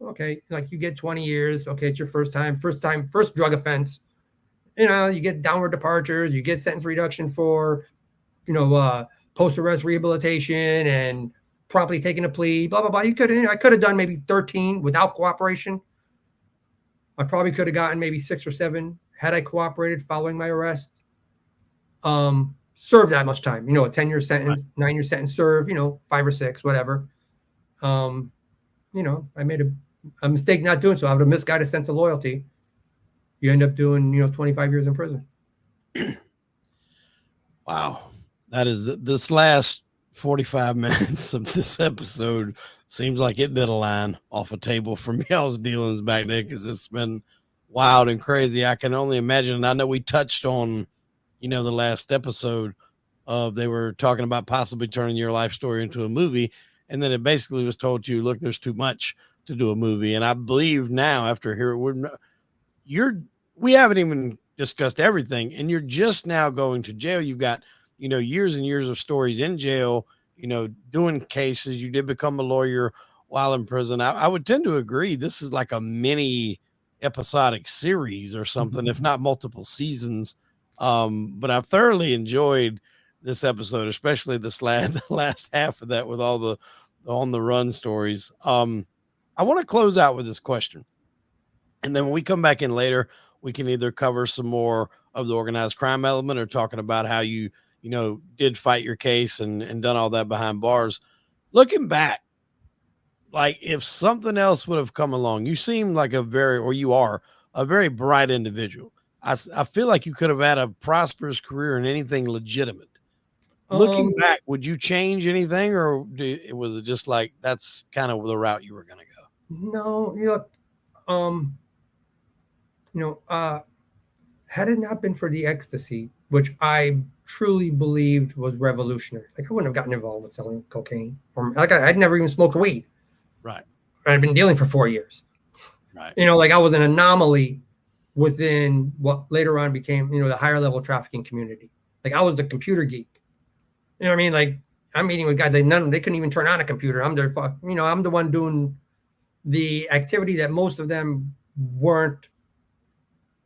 okay, like you get 20 years. Okay, it's your first drug offense. You get downward departures, you get sentence reduction for, post-arrest rehabilitation and promptly taking a plea, blah, blah, blah. I could have done maybe 13 without cooperation. I probably could have gotten maybe 6 or 7 had I cooperated following my arrest. Served that much time, a 10-year sentence, 9-year sentence, serve, 5 or 6, whatever. I made a mistake not doing so. I would have misguided a sense of loyalty. You end up doing, 25 years in prison. Wow. That is this last 45 minutes of this episode seems like it did a line off a table from y'all's dealings back there, because it's been wild and crazy. I can only imagine. And I know we touched on, the last episode of, they were talking about possibly turning your life story into a movie. And then it basically was told to you, look, there's too much to do a movie. And I believe now, after hearing, we haven't even discussed everything, and you're just now going to jail. You've got, years and years of stories in jail, doing cases. You did become a lawyer while in prison. I would tend to agree. This is like a mini episodic series or something, if not multiple seasons. But I've thoroughly enjoyed this episode, especially the last half of that with all the on the run stories. I want to close out with this question. And then when we come back in later, we can either cover some more of the organized crime element or talking about how you did fight your case and done all that behind bars. Looking back, like if something else would have come along, you seem like you are a very bright individual. I feel like you could have had a prosperous career in anything legitimate. Looking back, would you change anything, or was it just like that's kind of the route you were going to go? No, had it not been for the ecstasy, which I truly believed was revolutionary, like I wouldn't have gotten involved with selling cocaine, or like I'd never even smoked weed. Right. I'd been dealing for 4 years. Right. Like I was an anomaly within what later on became, the higher level trafficking community. Like I was the computer geek. You know what I mean? Like I'm meeting with guys, they couldn't even turn on a computer. I'm I'm the one doing the activity that most of them weren't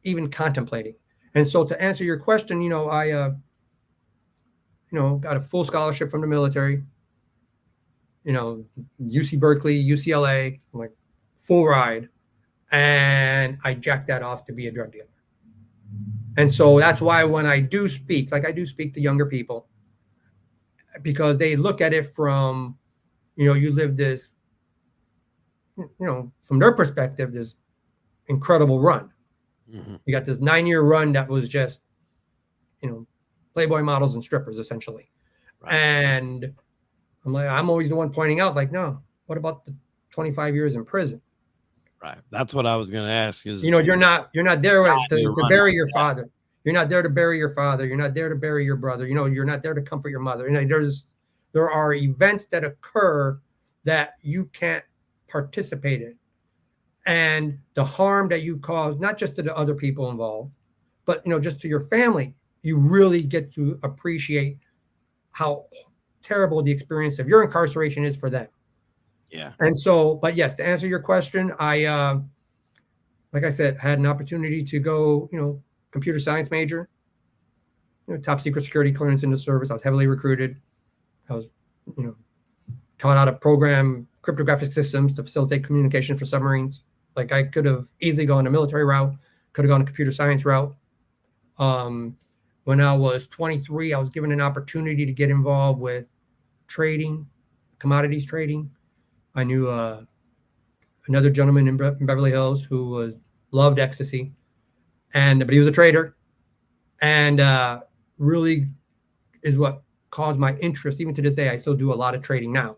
even contemplating. And so to answer your question, I got a full scholarship from the military, UC Berkeley, UCLA, like full ride. And I jacked that off to be a drug dealer. And so that's why when I do speak, like I do speak to younger people, because they look at it from, you live this, from their perspective, this incredible run. Mm-hmm. You got this 9-year run that was just, Playboy models and strippers, essentially. Right. And I'm always the one pointing out, like, no, what about the 25 years in prison? Right. That's what I was going to ask. You're not there to bury your father. You're not there to bury your father. You're not there to bury your brother. You're not there to comfort your mother. There are events that occur that you can't participate in. And the harm that you cause, not just to the other people involved, but, just to your family, you really get to appreciate how terrible the experience of your incarceration is for them. Yeah. And so, but yes, to answer your question, I, like I said, had an opportunity to go, computer science major, top secret security clearance in the service. I was heavily recruited. I was, taught how to program cryptographic systems to facilitate communication for submarines. Like I could have easily gone a military route, could have gone a computer science route. When I was 23, I was given an opportunity to get involved with trading, commodities trading. I knew another gentleman in Beverly Hills who loved ecstasy, but he was a trader, and really is what caused my interest. Even to this day, I still do a lot of trading now.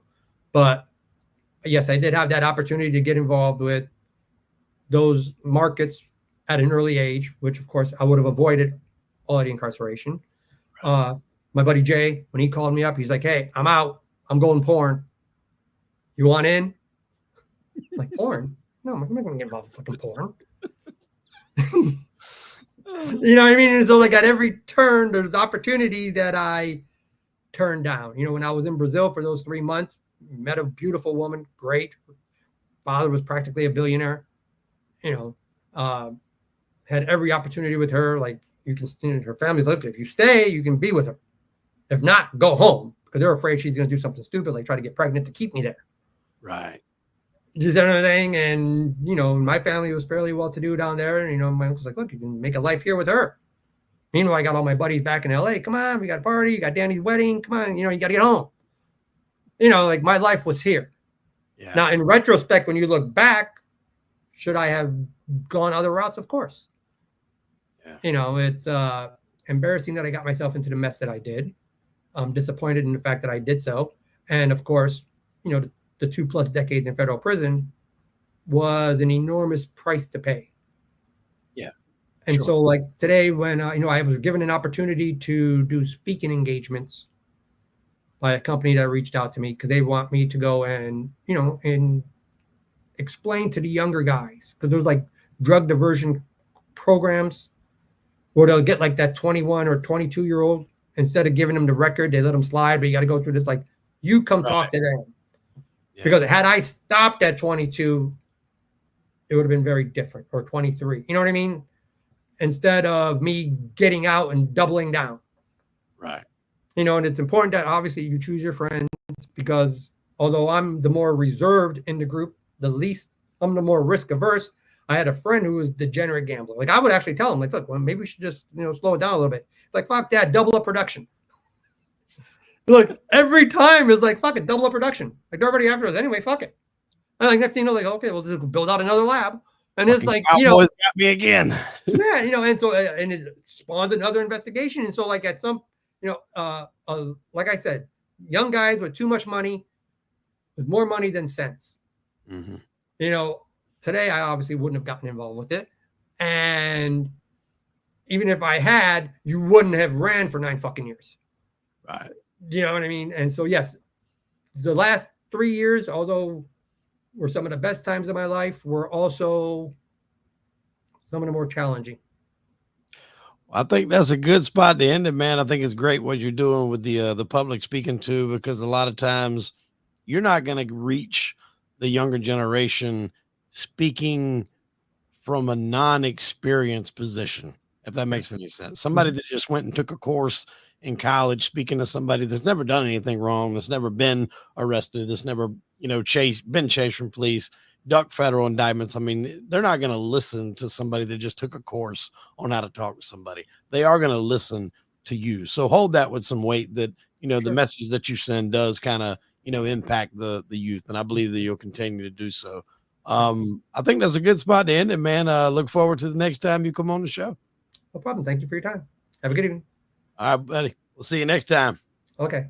But yes, I did have that opportunity to get involved with those markets at an early age, which of course I would have avoided all the incarceration. My buddy Jay, when he called me up, he's like, "Hey, I'm out. I'm going porn. You want in?" I'm like, porn? No, I'm not going to get involved with fucking porn. You know what I mean? And so like at every turn, there's opportunity that I turned down. When I was in Brazil for those 3 months, met a beautiful woman, great. Father was practically a billionaire. Had every opportunity with her. Like her family's like, if you stay, you can be with her. If not, go home, because they're afraid she's going to do something stupid, like try to get pregnant to keep me there. Right. Just everything. And, my family was fairly well-to-do down there. And, my uncle's like, look, you can make a life here with her. Meanwhile, I got all my buddies back in LA. Come on, we got a party. You got Danny's wedding. Come on, you got to get home. Like my life was here. Yeah. Now, in retrospect, when you look back, should I have gone other routes? Of course. Yeah. It's embarrassing that I got myself into the mess that I did. I'm disappointed in the fact that I did so. And of course, the 2+ decades in federal prison was an enormous price to pay. Yeah. And so like today when, I was given an opportunity to do speaking engagements by a company that reached out to me because they want me to go and, and explain to the younger guys, because there's like drug diversion programs where they'll get like that 21 or 22-year-old, instead of giving them the record, they let them slide, but you got to go through this, like, you come talk to them. Because had I stopped at 22, it would have been very different, or 23. You know what I mean? Instead of me getting out and doubling down. Right. You know, and it's important that obviously you choose your friends, because although I'm the more reserved in the group, I'm the more risk averse. I had a friend who was a degenerate gambler. Like, I would actually tell him, like, look, well, maybe we should just, slow it down a little bit. Like, fuck that, double up production. Look, every time is like, fuck it, double up production. Like, they're already after us anyway, fuck it. And like, next thing you know, like, okay, we'll just build out another lab. And it's like, Cowboys got me again. Yeah, and so, and it spawns another investigation. And so, like, at some, like I said, young guys with too much money, with more money than sense. Mm-hmm. Today I obviously wouldn't have gotten involved with it. And even if I had, you wouldn't have ran for 9 fucking years. Right. You know what I mean? And so, yes, the last 3 years, although were some of the best times of my life, were also some of the more challenging. I think that's a good spot to end it, man. I think it's great what you're doing with the public speaking to, because a lot of times you're not going to reach the younger generation speaking from a non-experienced position, if that makes any sense. Somebody that just went and took a course in college, speaking to somebody that's never done anything wrong, that's never been arrested, that's never, been chased from police, ducked federal indictments. I mean, they're not going to listen to somebody that just took a course on how to talk to somebody. They are going to listen to you. So hold that with some weight, that, Sure. The message that you send does kind of, impact the youth. And I believe that you'll continue to do so. I think that's a good spot to end it, man. Look forward to the next time you come on the show. No problem. Thank you for your time. Have a good evening. All right, buddy. We'll see you next time. Okay.